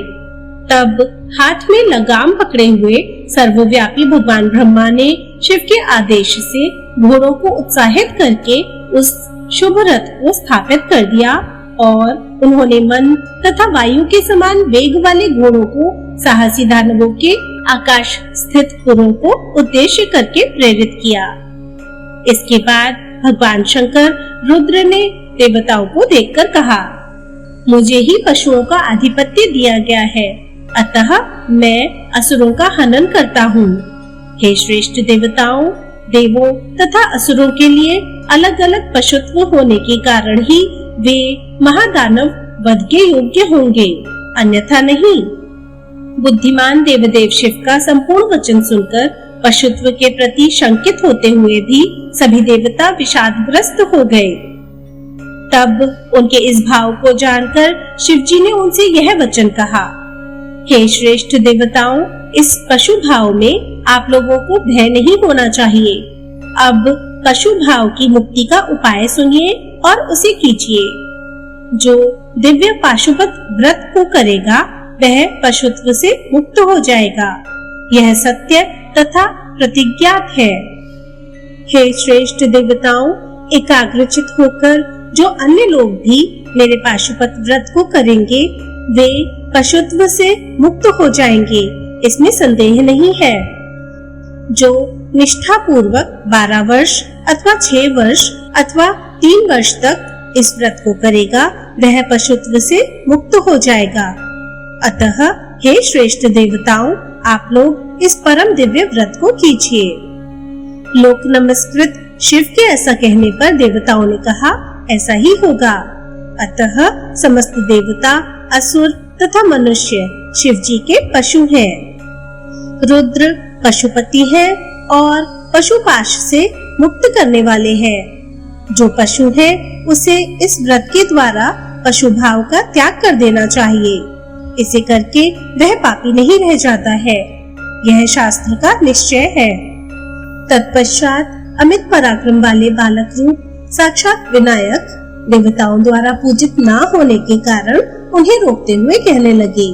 तब हाथ में लगाम पकड़े हुए सर्वव्यापी भगवान ब्रह्मा ने शिव के आदेश से घोड़ों को उत्साहित करके उस शुभ रथ को स्थापित कर दिया और उन्होंने मन तथा वायु के समान वेग वाले घोड़ों को साहसी दानवों के आकाश स्थित पुरों को उद्देश्य करके प्रेरित किया। इसके बाद भगवान शंकर रुद्र ने देवताओं को देखकर कहा, मुझे ही पशुओं का आधिपत्य दिया गया है, अतः मैं असुरों का हनन करता हूँ। हे श्रेष्ठ देवताओं, देवों तथा असुरों के लिए अलग अलग पशुत्व होने के कारण ही वे महादानव वध के योग्य होंगे, अन्यथा नहीं। बुद्धिमान देवदेव शिव का संपूर्ण वचन सुनकर पशुत्व के प्रति शंकित होते हुए भी सभी देवता विषादग्रस्त हो गए। तब उनके इस भाव को जानकर शिव जी ने उनसे यह वचन कहा, हे श्रेष्ठ देवताओं, इस पशु भाव में आप लोगों को भय नहीं होना चाहिए। अब पशु भाव की मुक्ति का उपाय सुनिए और उसे कीजिए। जो दिव्य पाशुपत व्रत को करेगा वह पशुत्व से मुक्त हो जाएगा। यह सत्य तथा प्रतिज्ञात है। हे श्रेष्ठ देवताओं, एकाग्रचित होकर जो अन्य लोग भी मेरे पाशुपत व्रत को करेंगे वे पशुत्व से मुक्त हो जाएंगे, इसमें संदेह नहीं है। जो निष्ठा पूर्वक 12 वर्ष अथवा 6 वर्ष अथवा 3 वर्ष तक इस व्रत को करेगा वह पशुत्व से मुक्त हो जाएगा। अतः हे श्रेष्ठ देवताओं, आप लोग इस परम दिव्य व्रत को कीजिए। लोक नमस्कृत शिव के ऐसा कहने पर देवताओं ने कहा, ऐसा ही होगा। अतः समस्त देवता, असुर तथा मनुष्य शिव जी के पशु हैं। रुद्र पशुपति है और पशुपाश से मुक्त करने वाले हैं। जो पशु है उसे इस व्रत के द्वारा पशु भाव का त्याग कर देना चाहिए। इसे करके वह पापी नहीं रह जाता है। यह शास्त्र का निश्चय है। तत्पश्चात अमित पराक्रम वाले बालक रूप साक्षात विनायक देवताओं द्वारा पूजित न होने के कारण उन्हें रोकते हुए कहने लगे।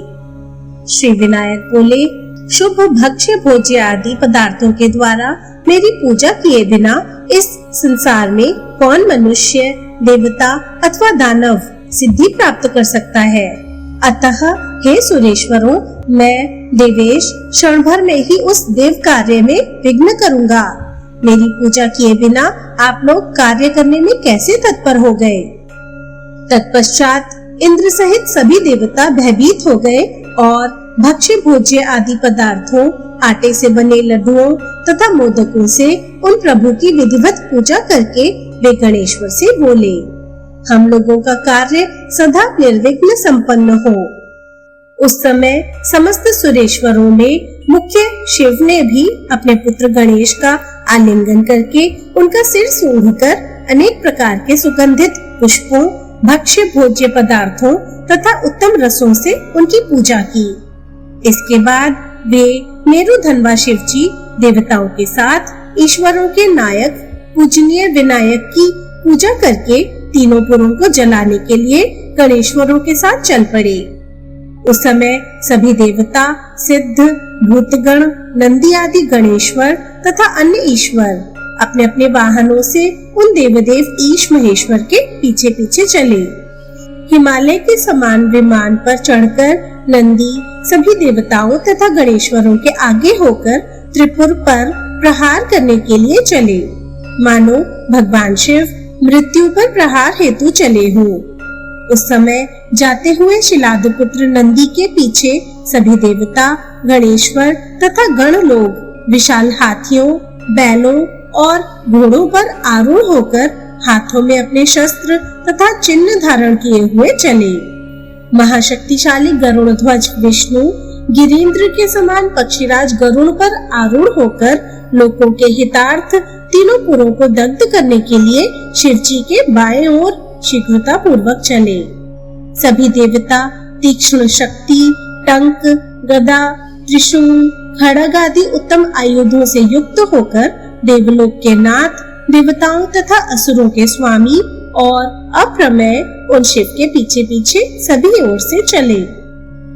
श्री विनायक बोले, शुभ भक्ष्य भोज्य आदि पदार्थों के द्वारा मेरी पूजा किए बिना इस संसार में कौन मनुष्य, देवता अथवा दानव सिद्धि प्राप्त कर सकता है। अतः हे सुरेश्वरों, मैं देवेश क्षण भर में ही उस देव कार्य में विघ्न करूंगा। मेरी पूजा किए बिना आप लोग कार्य करने में कैसे तत्पर हो गए। तत्पश्चात इंद्र सहित सभी देवता भयभीत हो गए और भक्ष्य भोज्य आदि पदार्थों, आटे से बने लड्डुओं तथा मोदकों से उन प्रभु की विधिवत पूजा करके वे गणेश्वर से बोले, हम लोगों का कार्य सदा निर्विघ्न संपन्न हो। उस समय समस्त सुरेश्वरों में मुख्य शिव ने भी अपने पुत्र गणेश का आलिंगन करके उनका सिर सूंघकर अनेक प्रकार के सुगंधित पुष्पों, भक्ष्य भोज्य पदार्थों तथा उत्तम रसों से उनकी पूजा की। इसके बाद वे मेरुधन्वा शिव जी देवताओं के साथ ईश्वरों के नायक पूजनीय विनायक की पूजा करके तीनों पुरों को जलाने के लिए गणेश्वरों के साथ चल पड़े। उस समय सभी देवता, सिद्ध, भूतगण, नंदी आदि गणेश्वर तथा अन्य ईश्वर अपने अपने वाहनों से उन देवदेव ईश महेश्वर के पीछे पीछे चले। हिमालय के समान विमान पर चढ़कर नंदी सभी देवताओं तथा गणेश्वरों के आगे होकर त्रिपुर पर प्रहार करने के लिए चले, मानो भगवान शिव मृत्यु पर प्रहार हेतु चले हों। उस समय जाते हुए शिलादपुत्र नंदी के पीछे सभी देवता, गणेश्वर तथा गण लोग विशाल हाथियों, बैलों और घोड़ों पर आरूढ़ होकर हाथों में अपने शस्त्र तथा चिन्ह धारण किए हुए चले। महाशक्तिशाली गरुड़ ध्वज विष्णु गिरीन्द्र के समान पक्षीराज गरुड़ पर आरूढ़ होकर लोगों के हितार्थ तीनों पुरों को दग्ध करने के लिए शिवजी के बाएं ओर शीघ्रता पूर्वक चले। सभी देवता तीक्ष्ण शक्ति, टंक, गदा, त्रिशूल, खड्ग आदि उत्तम आयुधों से युक्त होकर देवलोक के नाथ, देवताओं तथा असुरों के स्वामी और अप्रमेय उन शिव के पीछे पीछे सभी ओर से चले।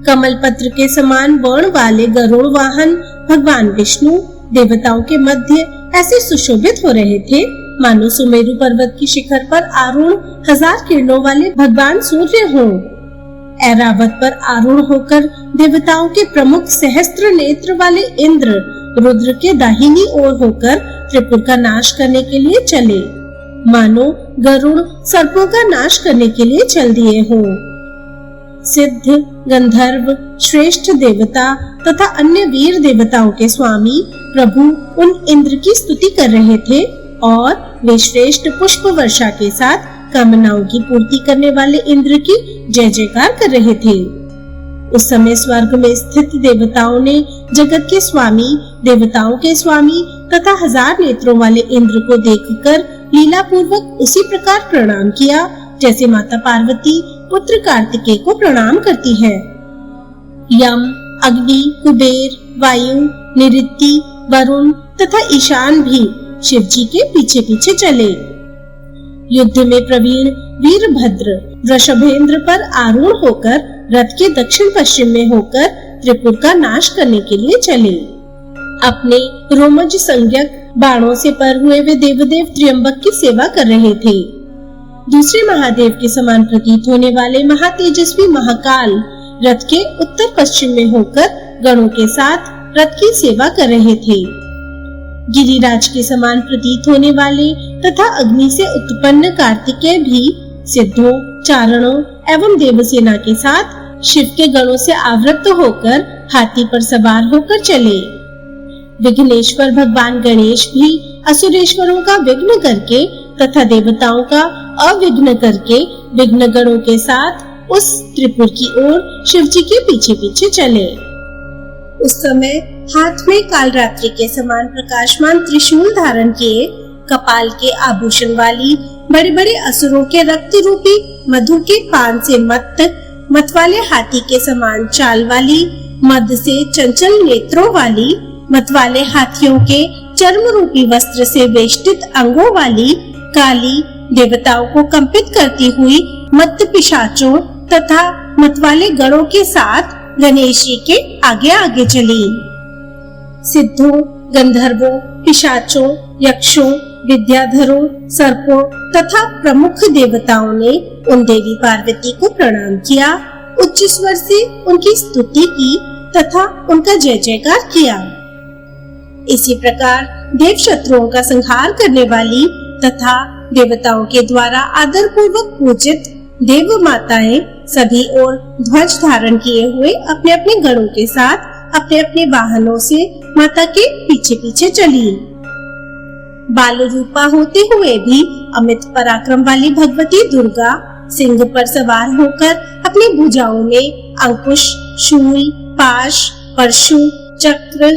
कमल पत्र के समान वर्ण वाले गरुड़ वाहन भगवान विष्णु देवताओं के मध्य ऐसे सुशोभित हो रहे थे मानो सुमेरु पर्वत की शिखर पर आरूढ़ 1000 किरणों वाले भगवान सूर्य हों। ऐरावत पर आरूढ़ होकर देवताओं के प्रमुख सहस्त्र नेत्र वाले इंद्र रुद्र के दाहिनी ओर होकर त्रिपुर का नाश करने के लिए चले, मानो गरुड़ सर्पों का नाश करने के लिए चल दिए हों। सिद्ध, गंधर्व, श्रेष्ठ देवता तथा अन्य वीर देवताओं के स्वामी प्रभु उन इंद्र की स्तुति कर रहे थे और वे श्रेष्ठ पुष्प वर्षा के साथ कामनाओं की पूर्ति करने वाले इंद्र की जय जयकार कर रहे थे। उस समय स्वर्ग में स्थित देवताओं ने जगत के स्वामी, देवताओं के स्वामी तथा 1000 नेत्रों वाले इंद्र को देखकर लीला पूर्वक उसी प्रकार प्रणाम किया जैसे माता पार्वती पुत्र कार्तिकेय को प्रणाम करती है। यम, अग्नि, कुबेर, वायु, निऋति, वरुण तथा ईशान भी शिव जी के पीछे पीछे चले। युद्ध में प्रवीण वीरभद्र वृषभेंद्र पर आरूढ़ होकर रथ के दक्षिण पश्चिम में होकर त्रिपुर का नाश करने के लिए चले। अपने रोमज संज्ञक बाणों से पर हुए वे देवदेव त्र्यंबक की सेवा कर रहे थे। दूसरे महादेव के समान प्रतीत होने वाले महातेजस्वी महाकाल रथ के उत्तर पश्चिम में होकर गणों के साथ रथ की सेवा कर रहे थे। गिरिराज के समान प्रतीत होने वाले तथा अग्नि से उत्पन्न कार्तिकेय भी सिद्धों, चारणों एवं देवसेना के साथ शिव के गणों से आवृत होकर हाथी पर सवार होकर चले। विघ्नेश्वर भगवान गणेश भी असुरेश्वरों का विघ्न करके तथा देवताओं का अविघ्न करके विघ्न गणों के साथ उस त्रिपुर की ओर शिवजी के पीछे पीछे चले। उस समय हाथ में कालरात्रि के समान प्रकाशमान त्रिशूल धारण किए, कपाल के आभूषण वाली बड़े बड़े असुरों के रक्त रूपी मधु के पान से मत वाले हाथी के समान चाल वाली मद से चंचल नेत्रों वाली, मतवाले हाथियों के चर्म रूपी वस्त्र से वेष्टित अंगों वाली काली, देवताओं को कंपित करती हुई मत्त पिशाचों तथा मतवाले गणों के साथ गणेश जी के आगे आगे चली। सिद्धों, गंधर्वों, पिशाचों, यक्षों, विद्याधरों, सर्पों तथा प्रमुख देवताओं ने उन देवी पार्वती को प्रणाम किया, उच्च स्वर से उनकी स्तुति की तथा उनका जय जयकार किया। इसी प्रकार देव शत्रुओं का संहार करने वाली तथा देवताओं के द्वारा आदर पूर्वक पूजित देव माताएं सभी ओर ध्वज धारण किए हुए अपने अपने गणों के साथ अपने अपने वाहनों से माता के पीछे पीछे चली। बाल रूपा होते हुए भी अमित पराक्रम वाली भगवती दुर्गा सिंह पर सवार होकर अपनी भुजाओं में अंकुश, शूल, पाश, परशु, चक्र,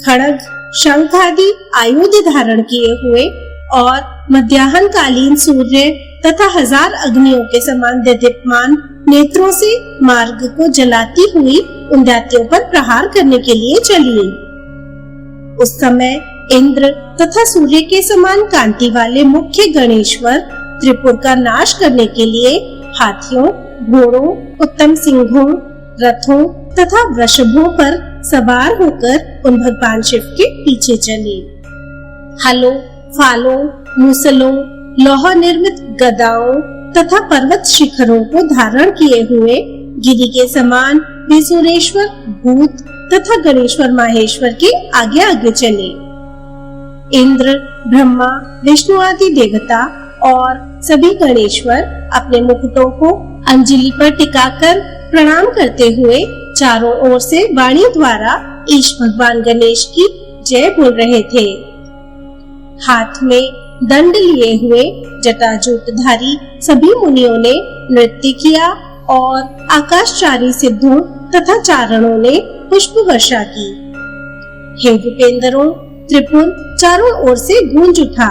खड्ग, शंख आदि आयुध धारण किए हुए और मध्याह्न कालीन सूर्य तथा 1000 अग्नियों के समान दीप्यमान नेत्रों से मार्ग को जलाती हुई उन दैत्यों पर प्रहार करने के लिए चली। उस समय इंद्र तथा सूर्य के समान कांति वाले मुख्य गणेश्वर त्रिपुर का नाश करने के लिए हाथियों, घोड़ों, उत्तम सिंहों, रथों तथा वृषभों पर सवार होकर उन भगवान शिव के पीछे चले। हलों, फालों, मूसलों, लोहा निर्मित गदाओं तथा पर्वत शिखरों को धारण किए हुए गिरि के समान विसुरेश्वर भूत तथा गणेश्वर माहेश्वर के आगे आगे चले। इंद्र, ब्रह्मा, विष्णु आदि देवता और सभी गणेश्वर अपने मुकुटों को अंजलि पर टिकाकर प्रणाम करते हुए चारों ओर से वाणी द्वारा ईश भगवान गणेश की जय बोल रहे थे। हाथ में दंड लिए हुए जटाजूटधारी सभी मुनियों ने नृत्य किया और आकाशचारी सिद्धों तथा चारणों ने पुष्प वर्षा की। हे भूपेंद्रों, त्रिपुर चारों ओर से गूंज उठा।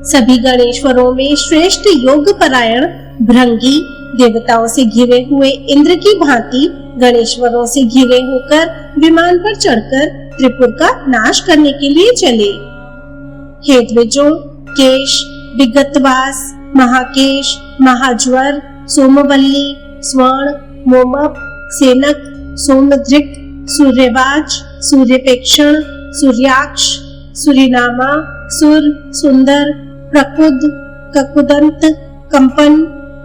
सभी गणेश्वरों में श्रेष्ठ योग परायण भृंगी देवताओं से घिरे हुए इंद्र की भांति गणेश्वरों से घिरे होकर विमान पर चढ़कर त्रिपुर का नाश करने के लिए चले। हे द्विजों, केश, विगतवास, महाकेश, महाज्वर, सोमवल्ली, स्वर्ण, मोमप, सेनक, सोमधृक, सूर्यवाच, सूर्यपेक्षण, सूर्याक्ष, सूर्यनामा, सुर, सुंदर, प्रकुद, ककुदंत, कंपन,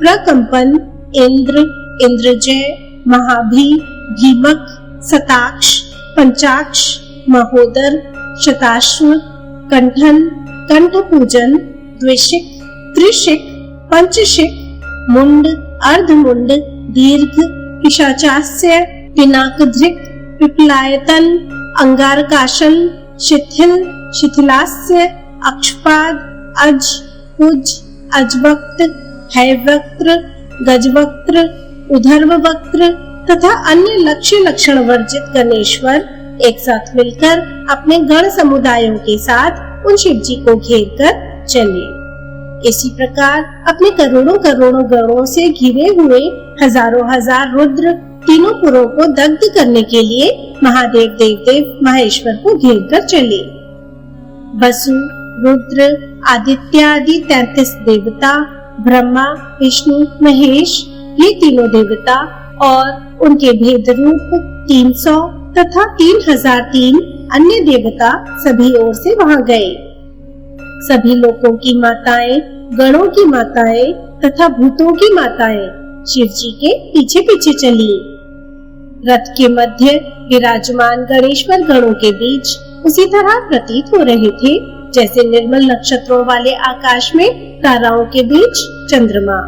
प्रकंपन, इंद्र, इंद्रजय, महाभी, भीमक, सताक्ष, पंचाक्ष, महोदर, शताश्व, कंठन, कंठपूजन, द्विशिक, त्रिशिक, पंचशिक, मुंड, अर्धमुंड, दीर्घ, पिशाचास्य, पिनाकधृक, पिपलायतन, अंगारकाशन, शिथिल, शिथिलास्य, अक्षपाद, अज, कुज, अजवक्त, हैवक्त्र, गजवक्त्र, उधर्ववक्त्र तथा अन्य लक्ष्य लक्षण वर्जित गणेश्वर एक साथ मिलकर अपने गण समुदायों के साथ उन शिव जी को घेर कर चले। इसी प्रकार अपने करोड़ों करोड़ों गणों से घिरे हुए हजारों हजार रुद्र तीनों पुरों को दग्ध करने के लिए महादेव देवदेव महेश्वर को घेर कर चले। वसु, रुद्र, आदित्य आदि 33 देवता, ब्रह्मा, विष्णु, महेश ये तीनों देवता और उनके भेद रूप 300 तथा 3003 अन्य देवता सभी ओर से वहां गए। सभी लोगों की माताएं, गणों की माताएं तथा भूतों की माताएं शिव जी के पीछे पीछे चली। रथ के मध्य विराजमान गणेश्वर गणों के बीच उसी तरह प्रतीत हो रहे थे जैसे निर्मल नक्षत्रों वाले आकाश में ताराओं के बीच चंद्रमा।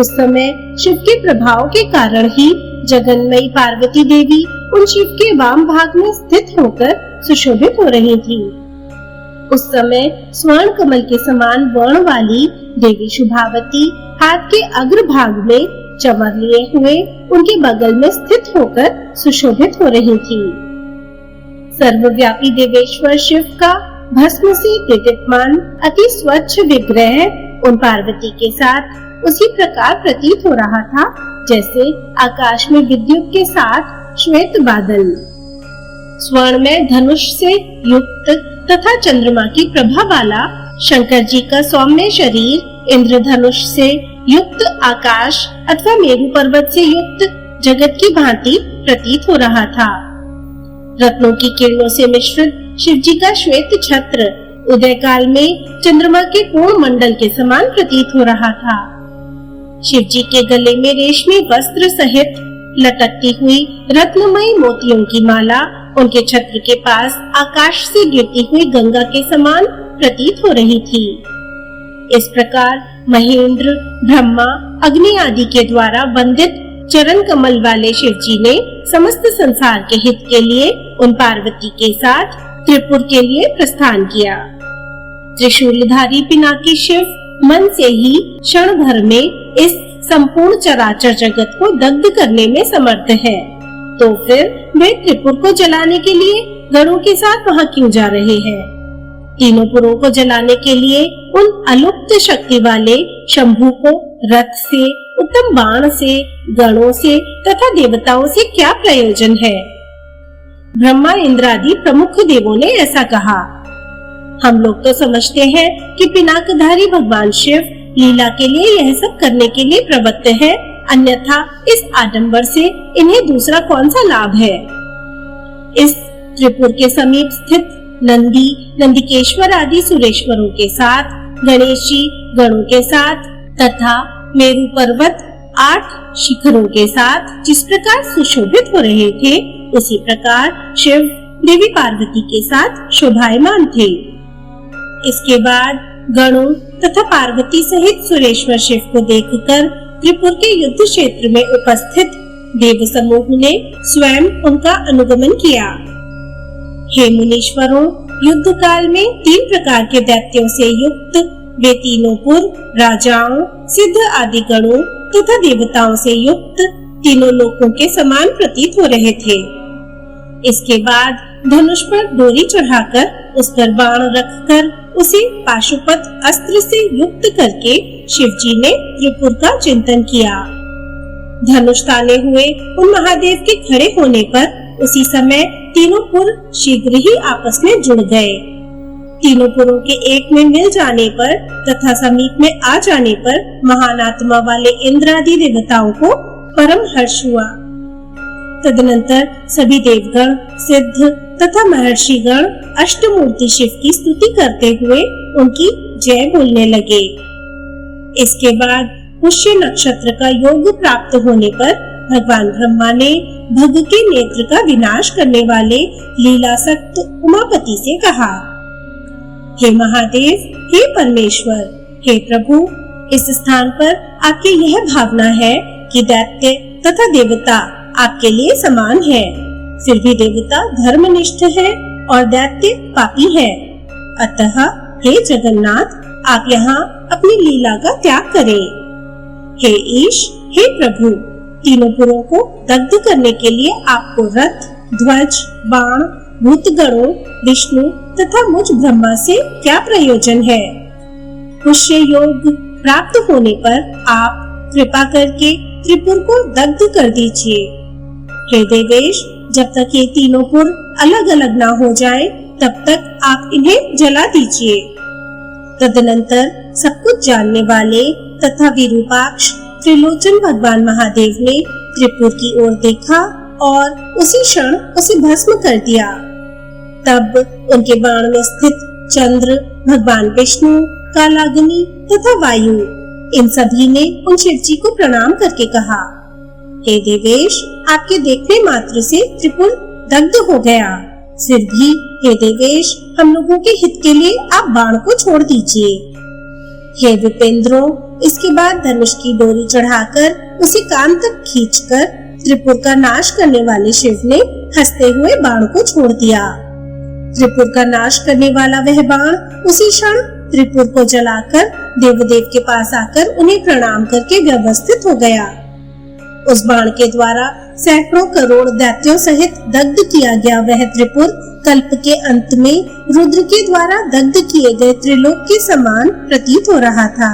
उस समय शिव के प्रभाव के कारण ही जगन्मयी पार्वती देवी उन शिव के वाम भाग में स्थित होकर सुशोभित हो रही थी। उस समय स्वर्ण कमल के समान वर्ण वाली देवी शुभावती हाथ के अग्र भाग में चमर लिए हुए उनके बगल में स्थित होकर सुशोभित हो रही थी। सर्वव्यापी देवेश्वर शिव का भस्म से दीप्यमान अति स्वच्छ विग्रह उन पार्वती के साथ उसी प्रकार प्रतीत हो रहा था जैसे आकाश में विद्युत के साथ श्वेत बादल। स्वर्ण में धनुष से युक्त तथा चंद्रमा की प्रभा वाला शंकर जी का सौम्य शरीर इंद्रधनुष से युक्त आकाश अथवा मेरू पर्वत से युक्त जगत की भांति प्रतीत हो रहा था। रत्नों की किरणों से मिश्रित शिव जी का श्वेत छत्र उदय काल में चंद्रमा के पूर्ण मंडल के समान प्रतीत हो रहा था। शिव जी के गले में रेशमी वस्त्र सहित लटकती हुई रत्नमयी मोतियों की माला उनके छत्र के पास आकाश से गिरती हुई गंगा के समान प्रतीत हो रही थी। इस प्रकार महेंद्र, ब्रह्मा, अग्नि आदि के द्वारा वंदित चरण कमल वाले शिव जी ने समस्त संसार के हित के लिए उन पार्वती के साथ त्रिपुर के लिए प्रस्थान किया। त्रिशूलधारी पिनाकी शिव मन से ही क्षण भर में इस संपूर्ण चराचर जगत को दग्ध करने में समर्थ है, तो फिर वे त्रिपुर को जलाने के लिए गणों के साथ वहां क्यों जा रहे हैं? तीनों पुरों को जलाने के लिए उन अलुप्त शक्ति वाले शंभु को रथ से, उत्तम बाण से, गणों से तथा देवताओं से क्या प्रयोजन है? ब्रह्मा, इंद्र आदि प्रमुख देवों ने ऐसा कहा। हम लोग तो समझते हैं कि पिनाकधारी भगवान शिव लीला के लिए यह सब करने के लिए प्रवृत्त है, अन्यथा इस आडंबर से इन्हें दूसरा कौन सा लाभ है? इस त्रिपुर के समीप स्थित नंदी, नंदिकेश्वर आदि सुरेश्वरों के साथ, गणेश जी गणों के साथ तथा मेरू पर्वत 8 शिखरों के साथ जिस प्रकार सुशोभित हो रहे थे, उसी प्रकार शिव देवी पार्वती के साथ शोभायमान थे। इसके बाद गणों तथा पार्वती सहित सुरेश्वर शिव को देखकर त्रिपुर के युद्ध क्षेत्र में उपस्थित देव समूह ने स्वयं उनका अनुगमन किया। हे मुनीश्वरों, युद्ध काल में 3 प्रकार के दैत्यों से युक्त वे तीनों पुर राजाओं, सिद्ध आदि गणों तथा देवताओं से युक्त तीनों लोकों के समान प्रतीत हो रहे थे। इसके बाद धनुष पर डोरी चढ़ाकर उस पर बाण रखकर उसे पाशुपत अस्त्र से युक्त करके शिव जी ने त्रिपुर का चिंतन किया। धनुष ताने हुए उन महादेव के खड़े होने पर उसी समय तीनों पुर शीघ्र ही आपस में जुड़ गए। तीनों पुरों के एक में मिल जाने पर तथा समीप में आ जाने पर महान आत्मा वाले इंद्र आदि देवताओं को परम हर्ष हुआ। तदनंतर सभी देवगण, सिद्ध तथा महर्षिगण अष्टमूर्ति शिव की स्तुति करते हुए उनकी जय बोलने लगे। इसके बाद पुष्य नक्षत्र का योग प्राप्त होने पर भगवान ब्रह्मा ने भग के नेत्र का विनाश करने वाले लीलासक्त उमापति से कहा, हे महादेव, हे परमेश्वर, हे प्रभु, इस स्थान पर आपकी यह भावना है कि दैत्य तथा देवता आपके लिए समान है, फिर भी देवता धर्मनिष्ठ है और दैत्य पापी है। अतः हे जगन्नाथ, आप यहाँ अपनी लीला का त्याग करें। हे ईश, हे प्रभु, तीनों पुरों को दग्ध करने के लिए आपको रथ, ध्वज, बाण, भूतगणों, विष्णु तथा मुझ ब्रह्मा से क्या प्रयोजन है? पुष्य योग प्राप्त होने पर आप कृपा करके त्रिपुर को दग्ध कर दीजिए। हे देवेश, जब तक ये तीनों पुर अलग अलग ना हो जाएं, तब तक आप इन्हें जला दीजिए। तदनंतर सब कुछ जानने वाले तथा विरूपाक्ष त्रिलोचन भगवान महादेव ने त्रिपुर की ओर देखा और उसी क्षण उसे भस्म कर दिया। तब उनके बाण में स्थित चंद्र, भगवान विष्णु, कालाग्नि तथा वायु, इन सभी ने उन शिव जी को प्रणाम करके कहा, हे देवेश, आपके देखने मात्र से त्रिपुर दग्ध हो गया, फिर भी हे देवेश, हम लोगों के हित के लिए आप बाण को छोड़ दीजिए। हे विपेंद्रों, इसके बाद धनुष की डोरी चढ़ाकर उसे कान तक खींचकर त्रिपुर का नाश करने वाले शिव ने हंसते हुए बाण को छोड़ दिया। त्रिपुर का नाश करने वाला वह बाण उसी क्षण त्रिपुर को जलाकर देवदेव के पास आकर उन्हें प्रणाम करके व्यवस्थित हो गया। उस बाण के द्वारा सैकड़ों करोड़ दैत्यों सहित दग्ध किया गया वह त्रिपुर कल्प के अंत में रुद्र के द्वारा दग्ध किए गए त्रिलोक के समान प्रतीत हो रहा था।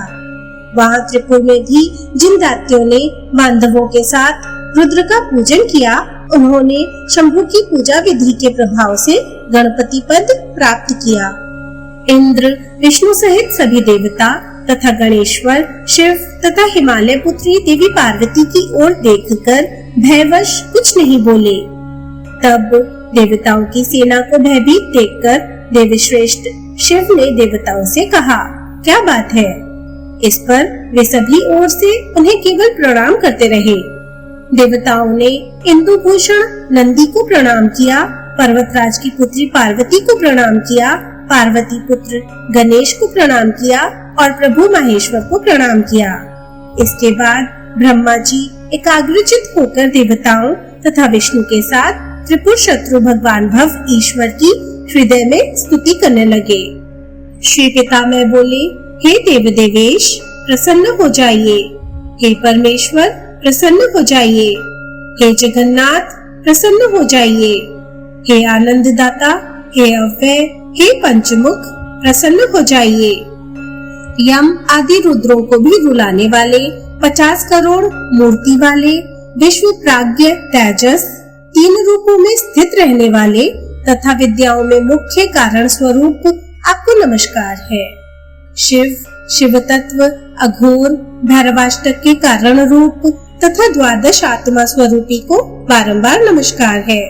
वहाँ त्रिपुर में भी जिन दैत्यों ने बांधवों के साथ रुद्र का पूजन किया, उन्होंने शंभु की पूजा विधि के प्रभाव से गणपति पद प्राप्त किया। इंद्र, विष्णु सहित सभी देवता तथा गणेश्वर, शिव तथा हिमालय पुत्री देवी पार्वती की ओर देखकर भयवश कुछ नहीं बोले। तब देवताओं की सेना को भयभीत देखकर देवश्रेष्ठ शिव ने देवताओं से कहा, क्या बात है? इस पर वे सभी ओर से उन्हें केवल प्रणाम करते रहे। देवताओं ने इंदुभूषण नंदी को प्रणाम किया, पर्वतराज की पुत्री पार्वती को प्रणाम किया, पार्वती पुत्र गणेश को प्रणाम किया और प्रभु महेश्वर को प्रणाम किया। इसके बाद ब्रह्मा जी एकाग्रचित होकर देवताओं तथा विष्णु के साथ त्रिपुर शत्रु भगवान भव ईश्वर की हृदय में स्तुति करने लगे। श्री पितामह बोले, हे देव देवेश प्रसन्न हो जाइए, हे परमेश्वर प्रसन्न हो जाइए, हे जगन्नाथ प्रसन्न हो जाइए, हे आनंद दाता, हे अव्यय, हे पंचमुख प्रसन्न हो जाइए। यम आदि रुद्रों को भी रुलाने वाले 50 करोड़ मूर्ति वाले विश्व प्राज्ञ तेजस 3 रूपों में स्थित रहने वाले तथा विद्याओं में मुख्य कारण स्वरूप आपको नमस्कार है। शिव, शिव तत्व, अघोर, भैरवाष्टक के कारण रूप तथा द्वादश आत्मा स्वरूपी को बारंबार नमस्कार है।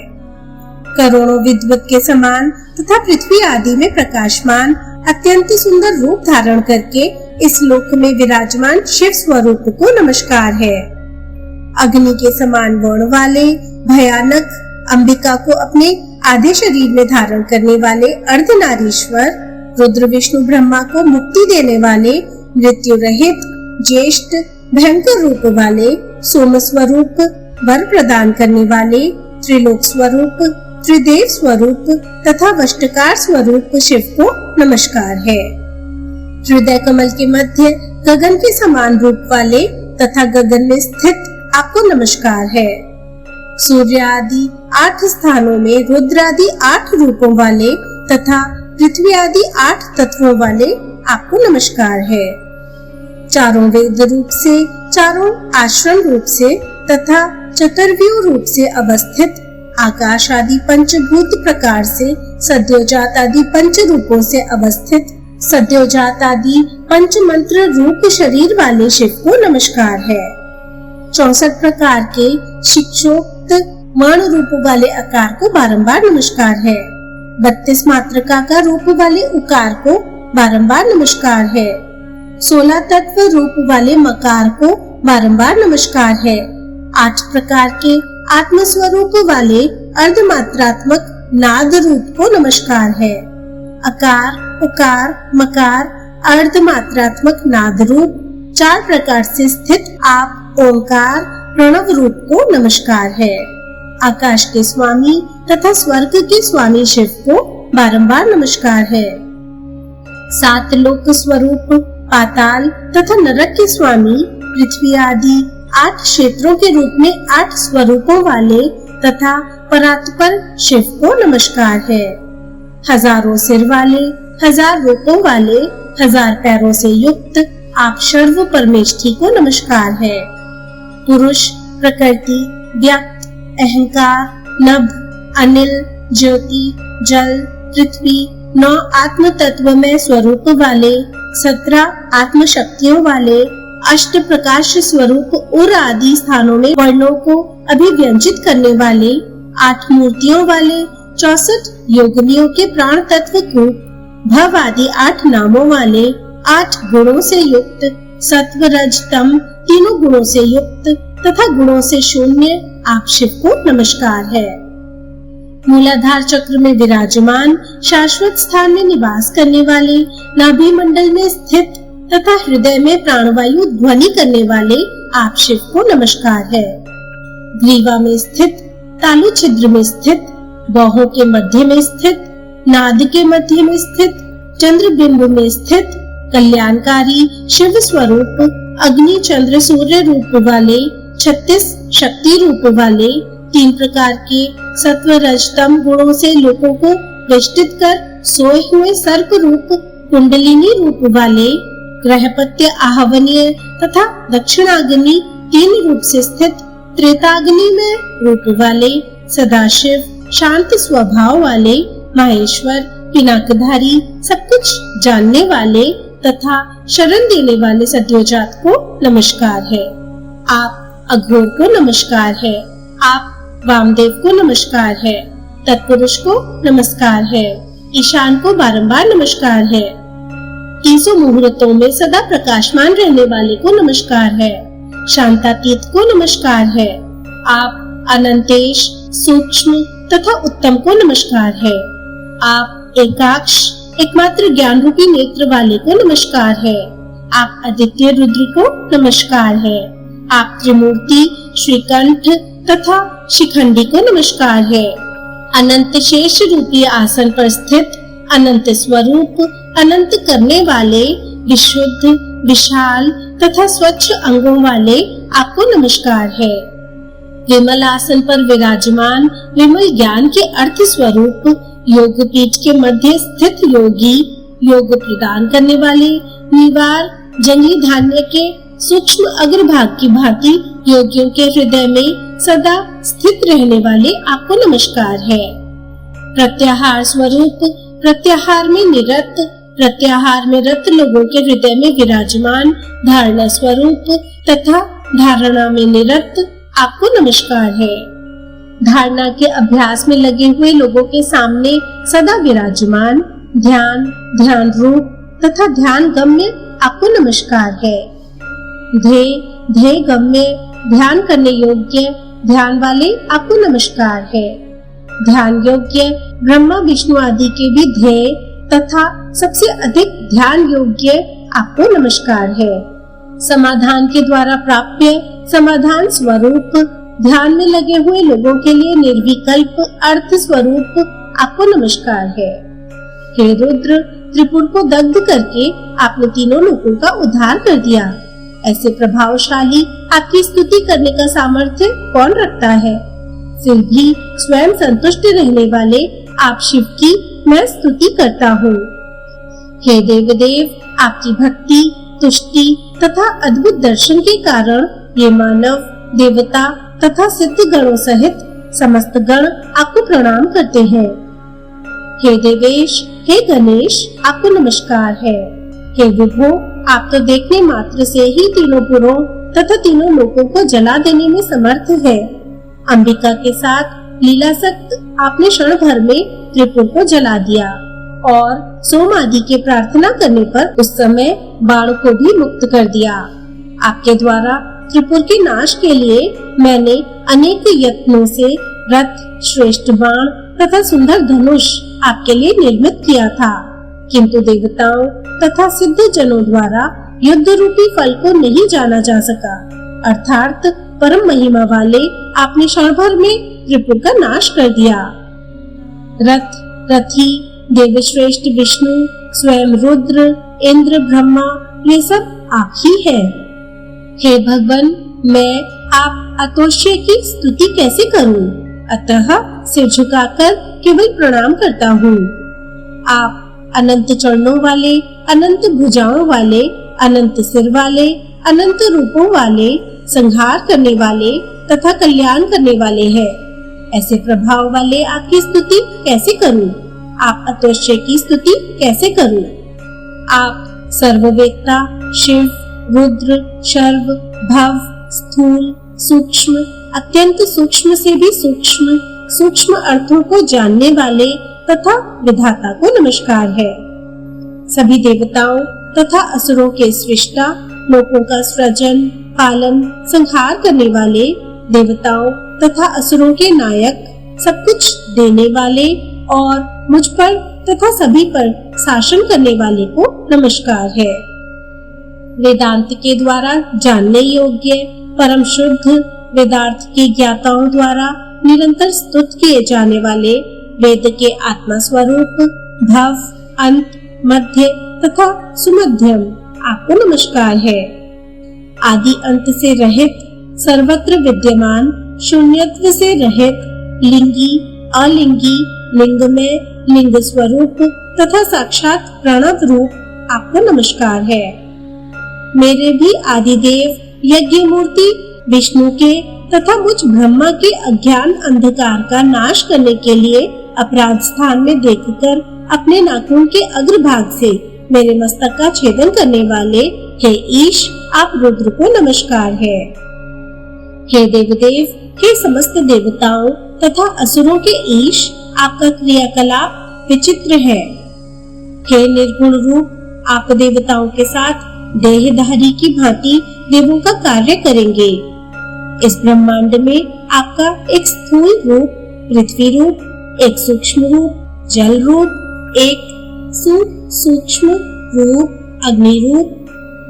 करोड़ों विद्वत के समान तथा पृथ्वी आदि में प्रकाशमान अत्यंत सुंदर रूप धारण करके इस लोक में विराजमान शिव स्वरूप को नमस्कार है। अग्नि के समान वर्ण वाले भयानक अंबिका को अपने आधे शरीर में धारण करने वाले अर्धनारीश्वर, रुद्र विष्णु ब्रह्मा को मुक्ति देने वाले मृत्यु रहित ज्येष्ठ भयंकर रूप वाले सोम स्वरूप, वर प्रदान करने वाले त्रिलोक स्वरूप, त्रिदेव स्वरूप तथा वष्टकार स्वरूप शिव को नमस्कार है। हृदय कमल के मध्य गगन के समान रूप वाले तथा गगन में स्थित आपको नमस्कार है। सूर्य आदि 8 स्थानों में रुद्र आदि 8 रूपों वाले तथा पृथ्वी आदि 8 तत्वों वाले आपको नमस्कार है। चारों वेद रूप से, चारों आश्रम रूप से तथा चतुर्व्यूह रूप से अवस्थित आकाश आदि पंचभूत प्रकार से, सद्योजात आदि पंच रूपों से अवस्थित सद्योजात आदि पंच मंत्र रूप शरीर वाले शिव को नमस्कार है। 64 प्रकार के शिक्षोक्त मण रूप वाले आकार को बारंबार नमस्कार है। 32 मात्रका का रूप वाले उकार को बारंबार नमस्कार है। 16 तत्व रूप वाले मकार को बारंबार नमस्कार है। 8 प्रकार के आत्म स्वरूप वाले अर्धमात्रात्मक नाद रूप को नमस्कार है। अकार, उकार, मकार, अर्धमात्रात्मक नाद रूप 4 प्रकार से स्थित आप ओंकार प्रणव रूप को नमस्कार है। आकाश के स्वामी तथा स्वर्ग के स्वामी शिव को बारंबार नमस्कार है। 7 लोक स्वरूप पाताल तथा नरक के स्वामी पृथ्वी आदि 8 क्षेत्रों के रूप में 8 स्वरूपों वाले तथा परात्पर शिव को नमस्कार है। हजारों सिर वाले, 1000 रूपों वाले, 1000 पैरों से युक्त आप सर्व परमेष्ठी को नमस्कार है। पुरुष, प्रकृति, व्यक्त, अहंकार, नभ, अनिल, ज्योति, जल, पृथ्वी 9 आत्म तत्व में स्वरूप वाले, 17 आत्म शक्तियों वाले, अष्ट प्रकाश स्वरूप उर आदि स्थानों में वर्णों को अभिव्यंजित करने वाले, 8 मूर्तियों वाले, 64 योगिनियों के प्राण तत्व को भव आदि 8 नामों वाले, 8 गुणों से युक्त, सत्व रज तम तीनों गुणों से युक्त तथा गुणों से शून्य आप शिव को नमस्कार है। मूलाधार चक्र में विराजमान, शाश्वत स्थान में निवास करने वाले, नाभि मंडल में स्थित तथा हृदय में प्राणवायु ध्वनि करने वाले आप शिव को नमस्कार है। ग्रीवा में स्थित, तालु छिद्र में स्थित, बाहों के मध्य में स्थित, नाद के मध्य में स्थित, चंद्र बिंब में स्थित, कल्याणकारी शिव स्वरूप, अग्नि चंद्र सूर्य रूप वाले, 36 शक्ति रूप वाले, 3 प्रकार के सत्व रजतम गुणों से लोगों को वेष्टित कर सोए हुए सर्प रूप कुंडलिनी रूप वाले, ग्रहपत्य आहवनीय तथा दक्षिणाग्नि 3 रूप से स्थित त्रेताग्नि में रूप वाले सदाशिव, शांत स्वभाव वाले माहेश्वर, पिनाकधारी, सब कुछ जानने वाले तथा शरण देने वाले सद्योजात को नमस्कार है। आप अघोर को नमस्कार है। आप वामदेव को नमस्कार है। तत्पुरुष को नमस्कार है। ईशान को बारंबार नमस्कार है। 300 मुहूर्तों में सदा प्रकाशमान रहने वाले को नमस्कार है। शांतातीत को नमस्कार है। आप अनंतेश, सूक्ष्म तथा उत्तम को नमस्कार है। आप एकाक्ष, एकमात्र ज्ञान रूपी नेत्र वाले को नमस्कार है। आप आदित्य रुद्र को नमस्कार है। आप त्रिमूर्ति, श्रीकंठ तथा शिखंडी को नमस्कार है। अनंत शेष रूपी आसन पर स्थित अनंत स्वरूप, अनंत करने वाले, विशुद्ध, विशाल तथा स्वच्छ अंगों वाले आपको नमस्कार है। विमल आसन पर विराजमान, विमल ज्ञान के अर्थ स्वरूप, योग पीठ के मध्य स्थित योगी, योग प्रदान करने वाले, निवार, जंगली धान्य के सूक्ष्म अग्रभाग की भांति योगियों के हृदय में सदा स्थित रहने वाले आपको नमस्कार है। प्रत्याहार स्वरूप, प्रत्याहार में निरत, प्रत्याहार में रत लोगों के हृदय में विराजमान, धारणा स्वरूप तथा धारणा में निरत आपको नमस्कार है। धारणा के अभ्यास में लगे हुए लोगों के सामने सदा विराजमान, ध्यान, ध्यान रूप तथा ध्यान गम्य आपको नमस्कार है। ध्येय गम्य, ध्यान करने योग्य ध्यान वाले आपको नमस्कार है। ध्यान योग्य ब्रह्मा, विष्णु आदि के भी ध्येय तथा सबसे अधिक ध्यान योग्य आपको नमस्कार है। समाधान के द्वारा प्राप्य समाधान स्वरूप, ध्यान में लगे हुए लोगों के लिए निर्विकल्प अर्थ स्वरूप आपको नमस्कार है। हे रुद्र, त्रिपुर को दग्ध करके आपने तीनों लोगों का उद्धार कर दिया। ऐसे प्रभावशाली आपकी स्तुति करने का सामर्थ्य कौन रखता है? फिर भी स्वयं संतुष्ट रहने वाले आप शिव की मैं स्तुति करता हूँ। हे देवदेव, आपकी भक्ति, तुष्टि तथा अद्भुत दर्शन के कारण ये मानव, देवता तथा सिद्ध गणों सहित समस्त गण आपको प्रणाम करते हैं। हे देवेश, हे गणेश, आपको नमस्कार है। हे विभो, आप तो देखने मात्र से ही तीनों पुरों तथा तीनों लोकों को जला देने में समर्थ है। अंबिका के साथ लीलासक्त आपने क्षण भर में त्रिपुर को जला दिया और सोम आदि के प्रार्थना करने पर उस समय बाण को भी मुक्त कर दिया। आपके द्वारा त्रिपुर के नाश के लिए मैंने अनेक यत्नों से रथ, श्रेष्ठ बाण तथा सुंदर धनुष आपके लिए निर्मित किया था, किंतु देवताओं तथा सिद्ध जनों द्वारा युद्ध रूपी फल को नहीं जाना जा सका, अर्थात परम महिमा वाले आपने क्षण भर में त्रिपुर का नाश कर दिया। रथ, रथी, देवश्रेष्ठ विष्णु, स्वयं रुद्र, इंद्र, ब्रह्मा, ये सब आप ही हैं। हे भगवान, मैं आप अतोष्य की स्तुति कैसे करूं? अतः सिर झुकाकर केवल प्रणाम करता हूँ। आप अनंत चरणों वाले, अनंत भुजाओं वाले, अनंत सिर वाले, अनंत रूपों वाले, संहार करने वाले तथा कल्याण करने वाले हैं। ऐसे प्रभाव वाले आपकी स्तुति कैसे करूं? आप अतोष्य की स्तुति कैसे करूं? आप सर्ववेत्ता, शिव, रुद्र, शर्व, भव, स्थूल, सूक्ष्म, अत्यंत सूक्ष्म से भी सूक्ष्म, सूक्ष्म अर्थों को जानने वाले तथा विधाता को नमस्कार है। सभी देवताओं तथा असुरों के सृष्टा, लोकों का सृजन, पालन, संहार करने वाले, देवताओं तथा असुरों के नायक, सब कुछ देने वाले और मुझ पर तथा सभी पर शासन करने वाले को नमस्कार है। वेदांत के द्वारा जानने योग्य, परम शुद्ध, वेदार्थ के ज्ञाताओं द्वारा निरंतर स्तुत किए जाने वाले, वेद के आत्मा स्वरूप, भव, अंत, मध्य तथा सुमध्यम आपको नमस्कार है। आदि अंत से रहित, सर्वत्र विद्यमान, शून्यत्व से रहित, लिंगी, अलिंगी, लिंग में, लिंग स्वरूप तथा साक्षात प्रणव रूप आपको नमस्कार है। मेरे भी आदिदेव, यज्ञ मूर्ति विष्णु के तथा मुझ ब्रह्मा के अज्ञान अंधकार का नाश करने के लिए अपराध स्थान में देखकर अपने नाखून के अग्रभाग से मेरे मस्तक का छेदन करने वाले हे ईश, आप रुद्र को नमस्कार है। हे देवदेव, हे समस्त देवताओं तथा असुरों के ईश, आपका क्रियाकलाप विचित्र है। हे निर्गुण रूप, आप देवताओं के साथ देहधारी की भांति देवों का कार्य करेंगे। इस ब्रह्मांड में आपका एक स्थूल रूप पृथ्वी रूप, एक सूक्ष्म रूप जल रूप, एक सूक्ष्म रूप अग्नि रूप,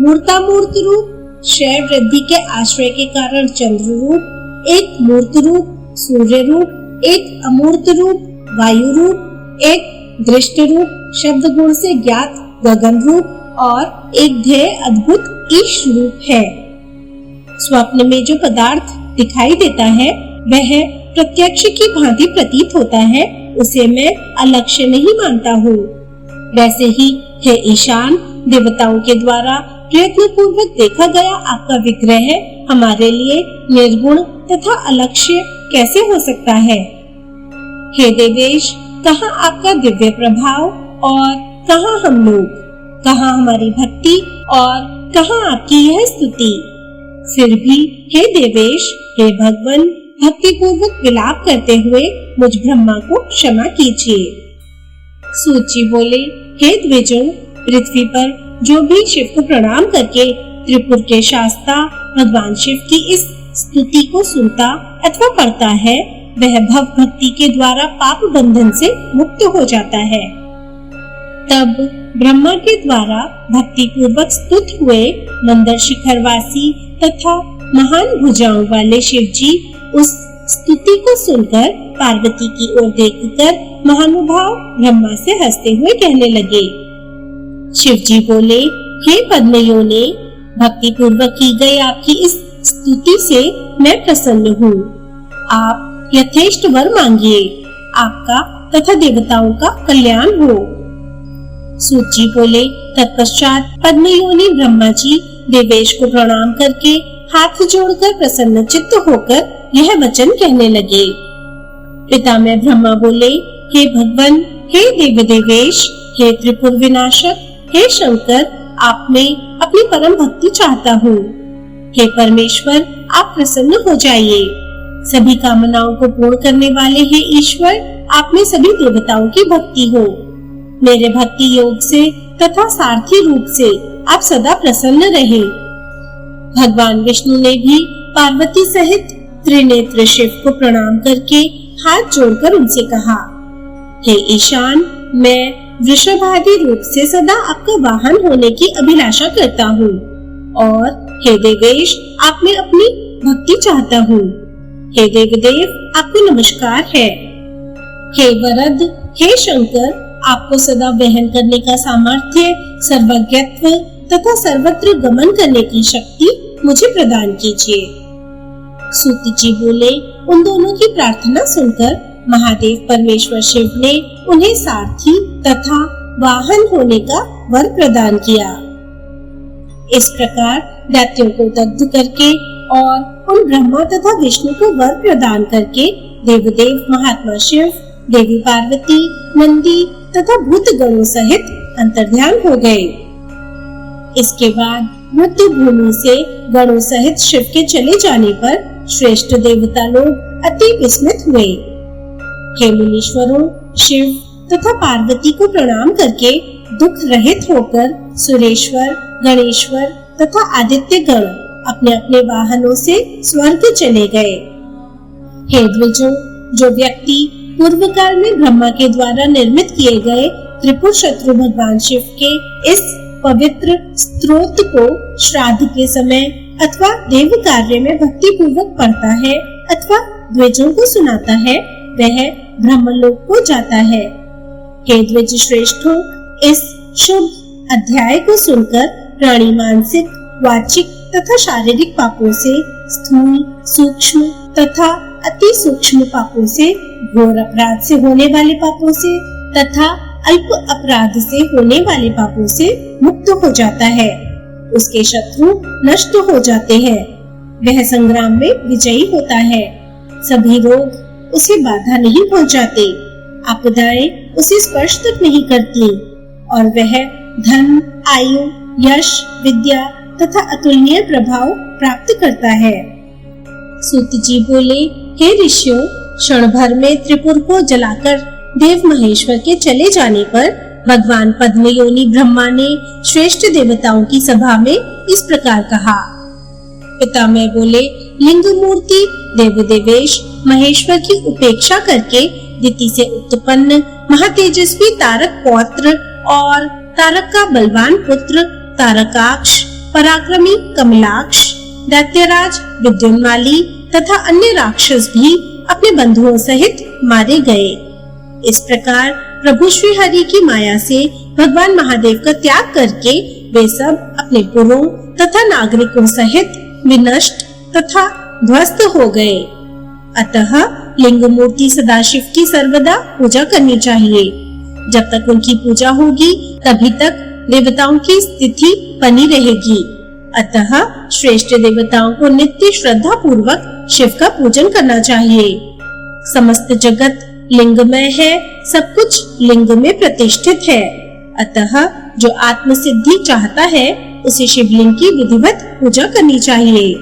मूर्तामूर्त रूप क्षय वृद्धि के आश्रय के कारण चंद्र रूप, एक मूर्त रूप सूर्य रूप, एक अमूर्त रूप वायु रूप, एक दृष्ट रूप शब्द गुण से ज्ञात गगन रूप और एक ध्येय अद्भुत ईश रूप है। स्वप्न में जो पदार्थ दिखाई देता है वह प्रत्यक्ष की भांति प्रतीत होता है, उसे मैं अलक्ष्य नहीं मानता हूँ। वैसे ही हे ईशान, देवताओं के द्वारा प्रयत्न पूर्वक देखा गया आपका विग्रह हमारे लिए निर्गुण तथा अलक्ष्य कैसे हो सकता है। हे देवेश, कहाँ आपका दिव्य प्रभाव और कहाँ हम लोग, कहाँ हमारी भक्ति और कहाँ आपकी यह स्तुति। फिर भी हे देवेश, हे भगवान, भक्ति पूर्वक विलाप करते हुए मुझ ब्रह्मा को क्षमा कीजिए। सूची बोले, हे द्विजों, पृथ्वी पर जो भी शिव को प्रणाम करके त्रिपुर के शास्ता भगवान शिव की इस स्तुति को सुनता अथवा पढ़ता है, वह भव भक्ति के द्वारा पाप बंधन से मुक्त हो जाता है। तब ब्रह्मा के द्वारा भक्ति पूर्वक स्तुत हुए मंदर शिखरवासी तथा महान भुजाओं वाले शिव जी उस स्तुति को सुनकर पार्वती की ओर देखकर महानुभाव ब्रह्मा से हंसते हुए कहने लगे। शिव जी बोले, हे पद्मयोने, भक्ति पूर्वक की गई आपकी इस स्तुति से मैं प्रसन्न हूँ। आप यथेष्ट वर मांगिए, आपका तथा देवताओं का कल्याण हो। सूत जी बोले, तत्पश्चात पद्मयोनि ब्रह्मा जी देवेश को प्रणाम करके हाथ जोड़कर प्रसन्न चित्त होकर यह वचन कहने लगे। पितामह ब्रह्मा बोले, हे भगवान, हे देवदेवेश, हे त्रिपुर विनाशक, हे शंकर, आप में अपनी परम भक्ति चाहता हूँ। हे परमेश्वर, आप प्रसन्न हो जाइए। सभी कामनाओं को पूर्ण करने वाले हे ईश्वर, आप में सभी देवताओं की भक्ति हो। मेरे भक्ति योग से तथा सारथी रूप से आप सदा प्रसन्न रहे। भगवान विष्णु ने भी पार्वती सहित त्रिनेत्र शिव को प्रणाम करके हाथ जोड़कर उनसे कहा, हे ईशान, मैं वृषभादि रूप से सदा आपका वाहन होने की अभिलाषा करता हूँ और हे देवेश, आप में अपनी भक्ति चाहता हूँ। हे देवदेव, आपको नमस्कार है। हे वरद, हे शंकर, आपको सदा वहन करने का सामर्थ्य, सर्वज्ञत्व तथा सर्वत्र गमन करने की शक्ति मुझे प्रदान कीजिए। सूत जी बोले, उन दोनों की प्रार्थना सुनकर महादेव परमेश्वर शिव ने उन्हें सारथी तथा वाहन होने का वर प्रदान किया। इस प्रकार दैत्यों को दग्ध करके और उन ब्रह्मा तथा विष्णु को वर प्रदान करके देवदेव महात्मा शिव, देवी पार्वती, नंदी तथा भूत गणों सहित अंतर्ध्यान हो गए। इसके बाद मृत्यु भूमि से गणों सहित शिव के चले जाने पर श्रेष्ठ देवता लोग अति विस्मित हुए। हे मुनीश्वरों, शिव तथा पार्वती को प्रणाम करके दुख रहित होकर सुरेश्वर, गणेश्वर तथा आदित्य गण अपने अपने वाहनों से स्वर्ग चले गए। हे द्विजों, जो व्यक्ति पूर्व काल में ब्रह्मा के द्वारा निर्मित किए गए त्रिपुर शत्रु भगवान शिव के इस पवित्र स्तोत्र को श्राद्ध के समय अथवा देव कार्य में भक्ति पूर्वक पढ़ता है अथवा द्विजों को सुनाता है, वह ब्रह्मलोक को जाता है। हे द्विज श्रेष्ठों, इस शुभ अध्याय को सुनकर प्राणी मानसिक, वाचिक तथा शारीरिक पापों से, स्थूल, सूक्ष्म तथा अति सूक्ष्म पापों से, घोर अपराध से होने वाले पापों से तथा अल्प अपराध से होने वाले पापों से मुक्त हो जाता है। उसके शत्रु नष्ट हो जाते हैं। वह संग्राम में विजयी होता है। सभी रोग उसे बाधा नहीं पहुंचाते, आपदाएं उसे स्पर्श तक नहीं करती और वह धन, आयु, यश, विद्या तथा अतुलनीय प्रभाव प्राप्त करता है। सूत जी बोले, हे ऋषियों, क्षण भर में त्रिपुर को जलाकर देव महेश्वर के चले जाने पर भगवान पद्मयोनि ब्रह्मा ने श्रेष्ठ देवताओं की सभा में इस प्रकार कहा। पितामह बोले, लिंग मूर्ति देव देवेश महेश्वर की उपेक्षा करके दिति से उत्पन्न महातेजस्वी तारक पौत्र और तारक का बलवान पुत्र तारकाक्ष, पराक्रमी कमलाक्ष, दैत्यराज विद्युन्माली तथा अन्य राक्षस भी अपने बंधुओं सहित मारे गए। इस प्रकार प्रभु श्री हरि की माया से भगवान महादेव का त्याग करके वे सब अपने पुरों तथा नागरिकों सहित विनष्ट तथा ध्वस्त हो गए। अतः लिंग मूर्ति सदाशिव की सर्वदा पूजा करनी चाहिए। जब तक उनकी पूजा होगी तभी तक देवताओं की स्थिति बनी रहेगी। अतः श्रेष्ठ देवताओं को नित्य श्रद्धा पूर्वक शिव का पूजन करना चाहिए। समस्त जगत लिंगमय है, सब कुछ लिंग में प्रतिष्ठित है। अतः जो आत्म सिद्धि चाहता है उसे शिवलिंग की विधिवत पूजा करनी चाहिए।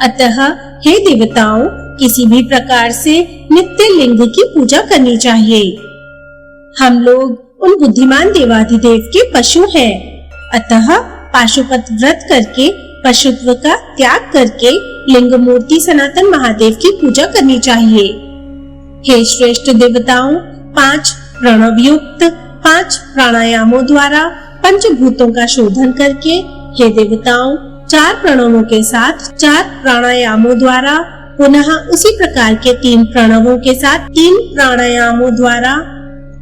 अतः हे देवताओं, किसी भी प्रकार से नित्य लिंग की पूजा करनी चाहिए। हम लोग उन बुद्धिमान देवाधिदेव के पशु हैं। अतः पाशुपत व्रत करके पशुत्व का त्याग करके लिंग मूर्ति सनातन महादेव की पूजा करनी चाहिए। हे श्रेष्ठ देवताओं, 5 प्रणव युक्त 5 प्राणायामों द्वारा पंचभूतों का शोधन करके, हे देवताओं, 4 प्रणवों के साथ 4 प्राणायामों द्वारा, पुनः उसी प्रकार के 3 प्रणवों के साथ 3 प्राणायामों द्वारा,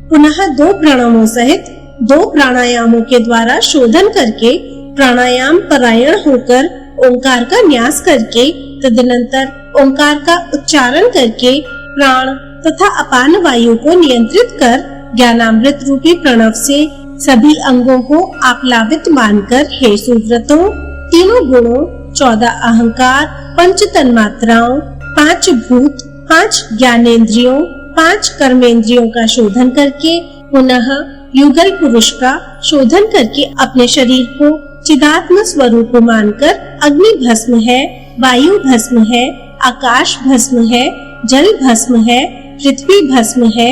पुनः 2 प्रणवों सहित 2 प्राणायामों के द्वारा शोधन करके प्राणायाम परायण होकर ओंकार का न्यास करके, तदनंतर ओंकार का उच्चारण करके प्राण तथा अपान वायु को नियंत्रित कर ज्ञानामृत रूपी प्रणव से सभी अंगों को आप्लावित मानकर, हे सुव्रतों, तीनों गुणों, 14 अहंकार, 5 तन्मात्राओं, 5 भूत, 5 ज्ञानेंद्रियों, 5 कर्मेंद्रियों का शोधन करके, पुनः युगल पुरुष का शोधन करके अपने शरीर को चिदात्म स्वरूप मानकर अग्नि भस्म है, वायु भस्म है, आकाश भस्म है, जल भस्म है, पृथ्वी भस्म है,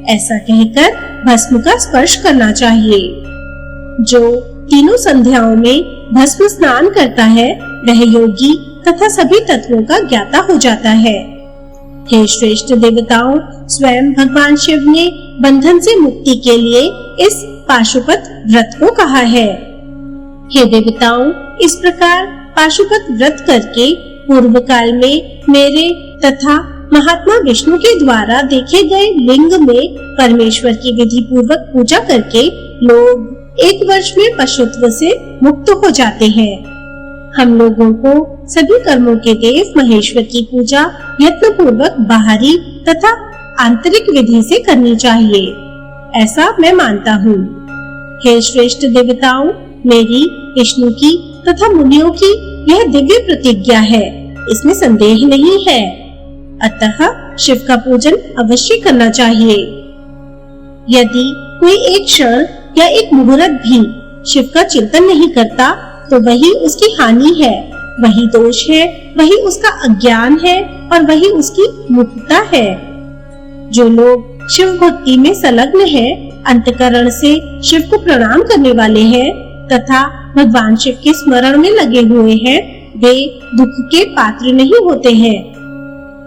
ऐसा कहकर भस्म का स्पर्श करना चाहिए। जो तीनों संध्याओं में भस्म स्नान करता है वह योगी तथा सभी तत्वों का ज्ञाता हो जाता है। हे श्रेष्ठ देवताओं, स्वयं भगवान शिव ने बंधन से मुक्ति के लिए इस पाशुपत व्रत को कहा है। हे देवताओं, इस प्रकार पाशुपत व्रत करके पूर्व काल में मेरे तथा महात्मा विष्णु के द्वारा देखे गए लिंग में परमेश्वर की विधि पूर्वक पूजा करके लोग 1 वर्ष में पशुत्व से मुक्त हो जाते हैं। हम लोगों को सभी कर्मों के देव महेश्वर की पूजा यत्न पूर्वक बाहरी तथा आंतरिक विधि से करनी चाहिए, ऐसा मैं मानता हूँ। हे श्रेष्ठ देवताओं, मेरी, विष्णु की तथा मुनियों की यह दिव्य प्रतिज्ञा है, इसमें संदेह नहीं है। अतः शिव का पूजन अवश्य करना चाहिए। यदि कोई एक क्षण या एक मुहूर्त भी शिव का चिंतन नहीं करता तो वही उसकी हानि है, वही दोष है, वही उसका अज्ञान है और वही उसकी मूर्खता है। जो लोग शिव भक्ति में संलग्न हैं, अंतःकरण से शिव को प्रणाम करने वाले हैं तथा भगवान शिव के स्मरण में लगे हुए हैं, वे दुख के पात्र नहीं होते हैं।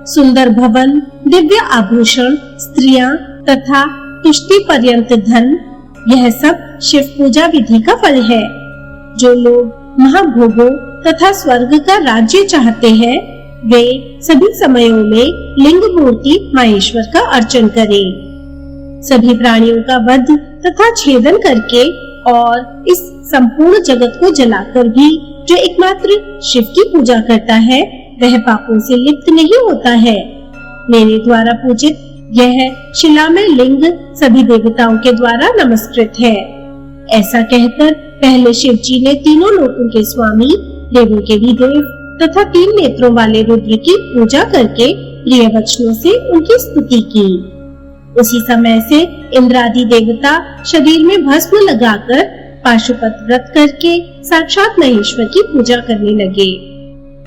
सुंदर भवन, दिव्य आभूषण, स्त्रियां तथा तुष्टि पर्यंत धन, यह सब शिव पूजा विधि का फल है। जो लोग महाभोगों तथा स्वर्ग का राज्य चाहते हैं, वे सभी समयों में लिंग मूर्ति महेश्वर का अर्चन करें। सभी प्राणियों का वध तथा छेदन करके और इस संपूर्ण जगत को जलाकर भी जो एकमात्र शिव की पूजा करता है वह पापों से लिप्त नहीं होता है। मेरे द्वारा पूजित यह शिलामय लिंग सभी देवताओं के द्वारा नमस्कृत है। ऐसा कहकर पहले शिव जी ने तीनों लोकों के स्वामी, देवों के भी देव तथा 3 नेत्रों वाले रुद्र की पूजा करके प्रिय वचनों से उनकी स्तुति की। उसी समय से इंद्रादि देवता शरीर में भस्म लगाकर पाशुपत व्रत करके साक्षात महेश्वर की पूजा करने लगे।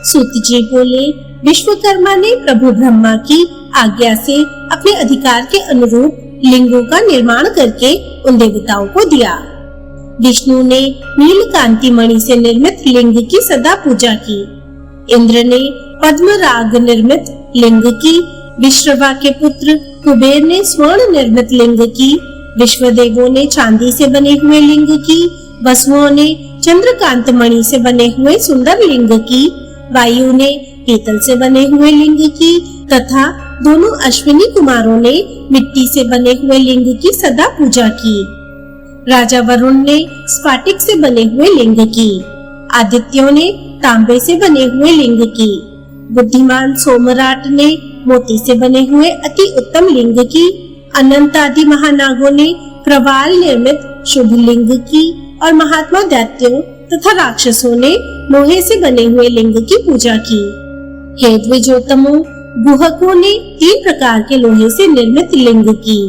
सूत जी बोले, विश्वकर्मा ने प्रभु ब्रह्मा की आज्ञा से अपने अधिकार के अनुरूप लिंगों का निर्माण करके उन देवताओं को दिया। विष्णु ने नीलकांति मणि से निर्मित लिंग की सदा पूजा की। इंद्र ने पद्मराग निर्मित लिंग की। विश्रवा के पुत्र कुबेर ने स्वर्ण निर्मित लिंग की। विश्वदेवों ने चांदी से बने हुए लिंग की। वसुओं ने चंद्रकांत मणि से बने हुए सुंदर लिंग की। वायु ने पीतल से बने हुए लिंग की तथा दोनों अश्विनी कुमारों ने मिट्टी से बने हुए लिंग की सदा पूजा की। राजा वरुण ने स्फाटिक से बने हुए लिंग की। आदित्यों ने तांबे से बने हुए लिंग की। बुद्धिमान सोमराट ने मोती से बने हुए अति उत्तम लिंग की। अनंत आदि महानागों ने प्रवाल निर्मित शुभ लिंग की और महात्मा दैत्यों तथा राक्षसों ने लोहे से बने हुए लिंग की पूजा की। हे द्विजोत्तमों, गुहकों ने 3 प्रकार के लोहे से निर्मित लिंग की।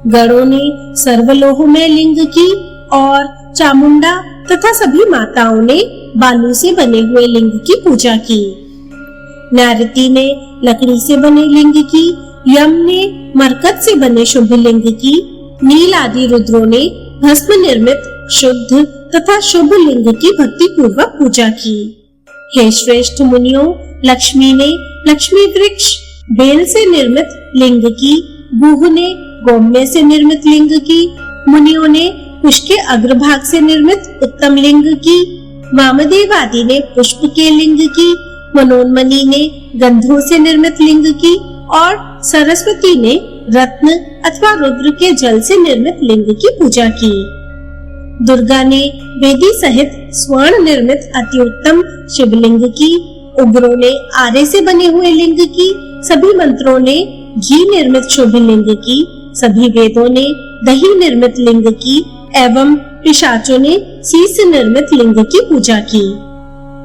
गणों ने सर्वलोहमय लिंग की और चामुंडा तथा सभी माताओं ने बालू से बने हुए लिंग की पूजा की। नारती ने लकड़ी से बने लिंग की। यम ने मरकत से बने शुभ लिंग की। नील आदि रुद्रों ने भस्म निर्मित शुद्ध तथा शुभ लिंग की भक्ति पूर्वक पूजा की। हे श्रेष्ठ मुनियों, लक्ष्मी ने लक्ष्मी वृक्ष बेल से निर्मित लिंग की। गुह ने गोम्य से निर्मित लिंग की। मुनियों ने कुश के अग्रभाग से निर्मित उत्तम लिंग की। वामदेव आदि ने पुष्प के लिंग की। मनोन्मणि ने गंधों से निर्मित लिंग की और सरस्वती ने रत्न अथवा रुद्र के जल से निर्मित लिंग की पूजा की। दुर्गा ने वेदी सहित स्वर्ण निर्मित अति उत्तम शिवलिंग की। उग्रों ने आरे से बने हुए लिंग की। सभी मंत्रों ने घी निर्मित शुभ लिंग की। सभी वेदों ने दही निर्मित लिंग की एवं पिशाचों ने शीश निर्मित लिंग की पूजा की।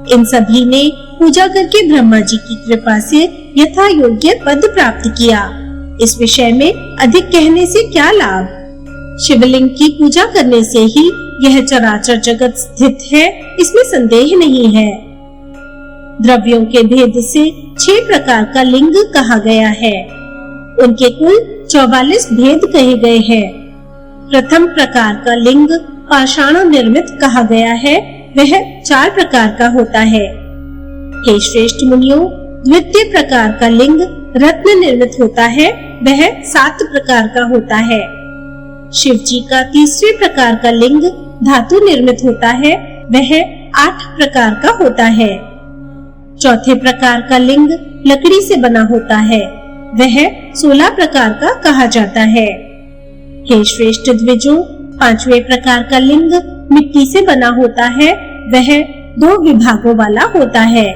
इन सभी ने पूजा करके ब्रह्मा जी की कृपा से यथा योग्य पद प्राप्त किया। इस विषय में अधिक कहने से क्या लाभ? शिवलिंग की पूजा करने से ही यह चराचर जगत स्थित है, इसमें संदेह नहीं है। द्रव्यों के भेद से 6 प्रकार का लिंग कहा गया है। उनके कुल 44 भेद कहे गए हैं। प्रथम प्रकार का लिंग पाषाण निर्मित कहा गया है, वह 4 प्रकार का होता है। हे श्रेष्ठ मुनियों, द्वितीय प्रकार का लिंग रत्न निर्मित होता है, वह 7 प्रकार का होता है। शिव जी का तीसरे प्रकार का लिंग धातु निर्मित होता है, वह 8 प्रकार का होता है। चौथे प्रकार का लिंग लकड़ी से बना होता है, वह 16 प्रकार का कहा जाता है। हे श्रेष्ठ द्विजों, 5वें प्रकार का लिंग मिट्टी से बना होता है, वह 2 विभागों वाला होता है।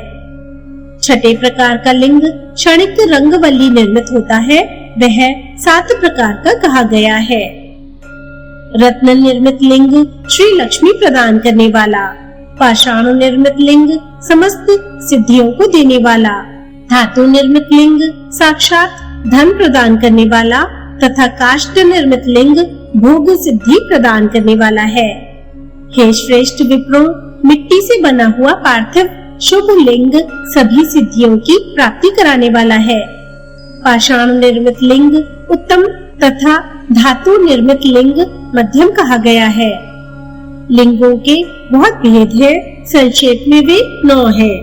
छठे प्रकार का लिंग क्षणिक रंगवल्ली निर्मित होता है, वह 7 प्रकार का कहा गया है। रत्न निर्मित लिंग श्री लक्ष्मी प्रदान करने वाला। पाषाण निर्मित लिंग समस्त सिद्धियों को देने वाला। धातु निर्मित लिंग साक्षात धन प्रदान करने वाला तथा काष्ठ निर्मित लिंग भोग सिद्धि प्रदान करने वाला है। हे श्रेष्ठ विप्रो, मिट्टी से बना हुआ पार्थिव शुभ लिंग सभी सिद्धियों की प्राप्ति कराने वाला है। पाषाण निर्मित लिंग उत्तम तथा धातु निर्मित लिंग मध्यम कहा गया है। लिंगों के बहुत भेद है, संक्षेप में वे 9 है।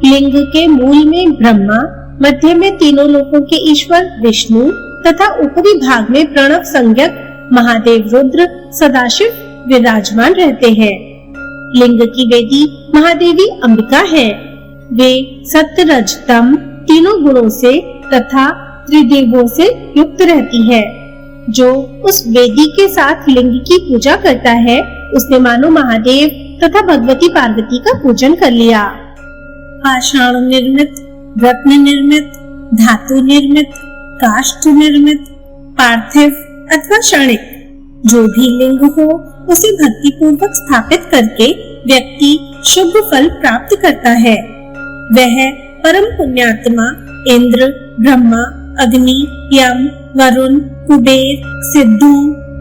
लिंग के मूल में ब्रह्मा, मध्य में तीनों लोकों के ईश्वर विष्णु तथा ऊपरी भाग में प्रणव संज्ञक महादेव रुद्र सदाशिव विराजमान रहते हैं। लिंग की वेदी महादेवी अंबिका है। वे सत्य रज तम तीनों गुणों से तथा त्रिदेवों से युक्त रहती है। जो उस वेदी के साथ लिंग की पूजा करता है, उसने मानो महादेव तथा भगवती पार्वती का पूजन कर लिया। पाषाण निर्मित, रत्न निर्मित, धातु निर्मित, काष्ठ निर्मित, पार्थिव अथवा क्षणिक जो भी लिंग हो, उसे भक्ति पूर्वक स्थापित करके व्यक्ति शुभ फल प्राप्त करता है। वह परम पुण्यात्मा इंद्र, ब्रह्मा, अग्नि, यम, वरुण, कुबेर, सिद्धू,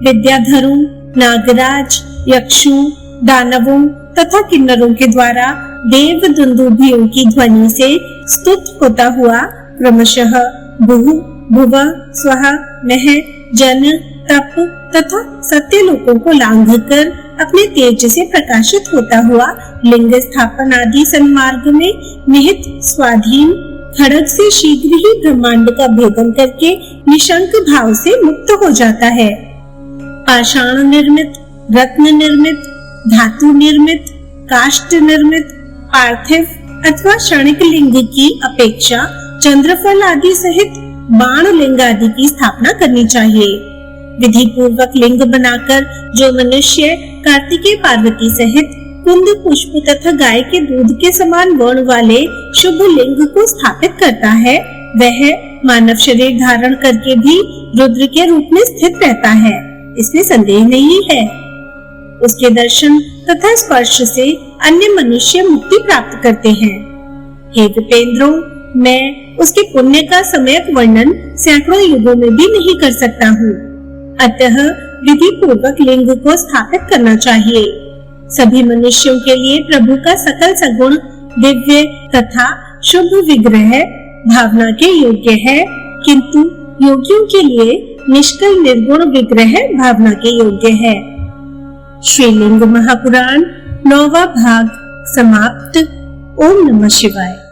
विद्याधरों, नागराज, यक्षों, दानवों तथा किन्नरों के द्वारा देव दुंदुभियों की ध्वनि से स्तुत होता हुआ क्रमशः भुः, भुवः, स्वः, नः, जन, तप तथा सत्य लोकों को लांघकर अपने तेज से प्रकाशित होता हुआ लिंग स्थापन आदि सन्मार्ग में निहित स्वाधीन खड़ग से शीघ्र ही ब्रह्मांड का भेदन करके निशंक भाव से मुक्त हो जाता है। पाषाण निर्मित, रत्न निर्मित, धातु निर्मित, काष्ठ निर्मित, पार्थिव अथवा क्षणिक लिंग की अपेक्षा चंद्रफल आदि सहित बाण लिंग आदि की स्थापना करनी चाहिए। विधि पूर्वक लिंग बनाकर जो मनुष्य कार्तिकेय पार्वती सहित कुंद, पुष्प तथा गाय के दूध के समान वर्ण वाले शुभ लिंग को स्थापित करता है, वह मानव शरीर धारण करके भी रुद्र के रूप में स्थित रहता है, इसमें संदेह नहीं है। उसके दर्शन तथा स्पर्श से अन्य मनुष्य मुक्ति प्राप्त करते हैं। हे विपेंद्रों, मैं उसके पुण्य का सम्यक वर्णन सैकड़ों युगों में भी नहीं कर सकता हूँ। अतः विधि पूर्वक लिंग को स्थापित करना चाहिए। सभी मनुष्यों के लिए प्रभु का सकल सगुण, दिव्य तथा शुभ विग्रह भावना के योग्य है, किंतु योगियों के लिए निष्कल निर्गुण विग्रह भावना के योग्य है। श्रीलिंग महापुराण 9वां भाग समाप्त। ओम नमः शिवाय।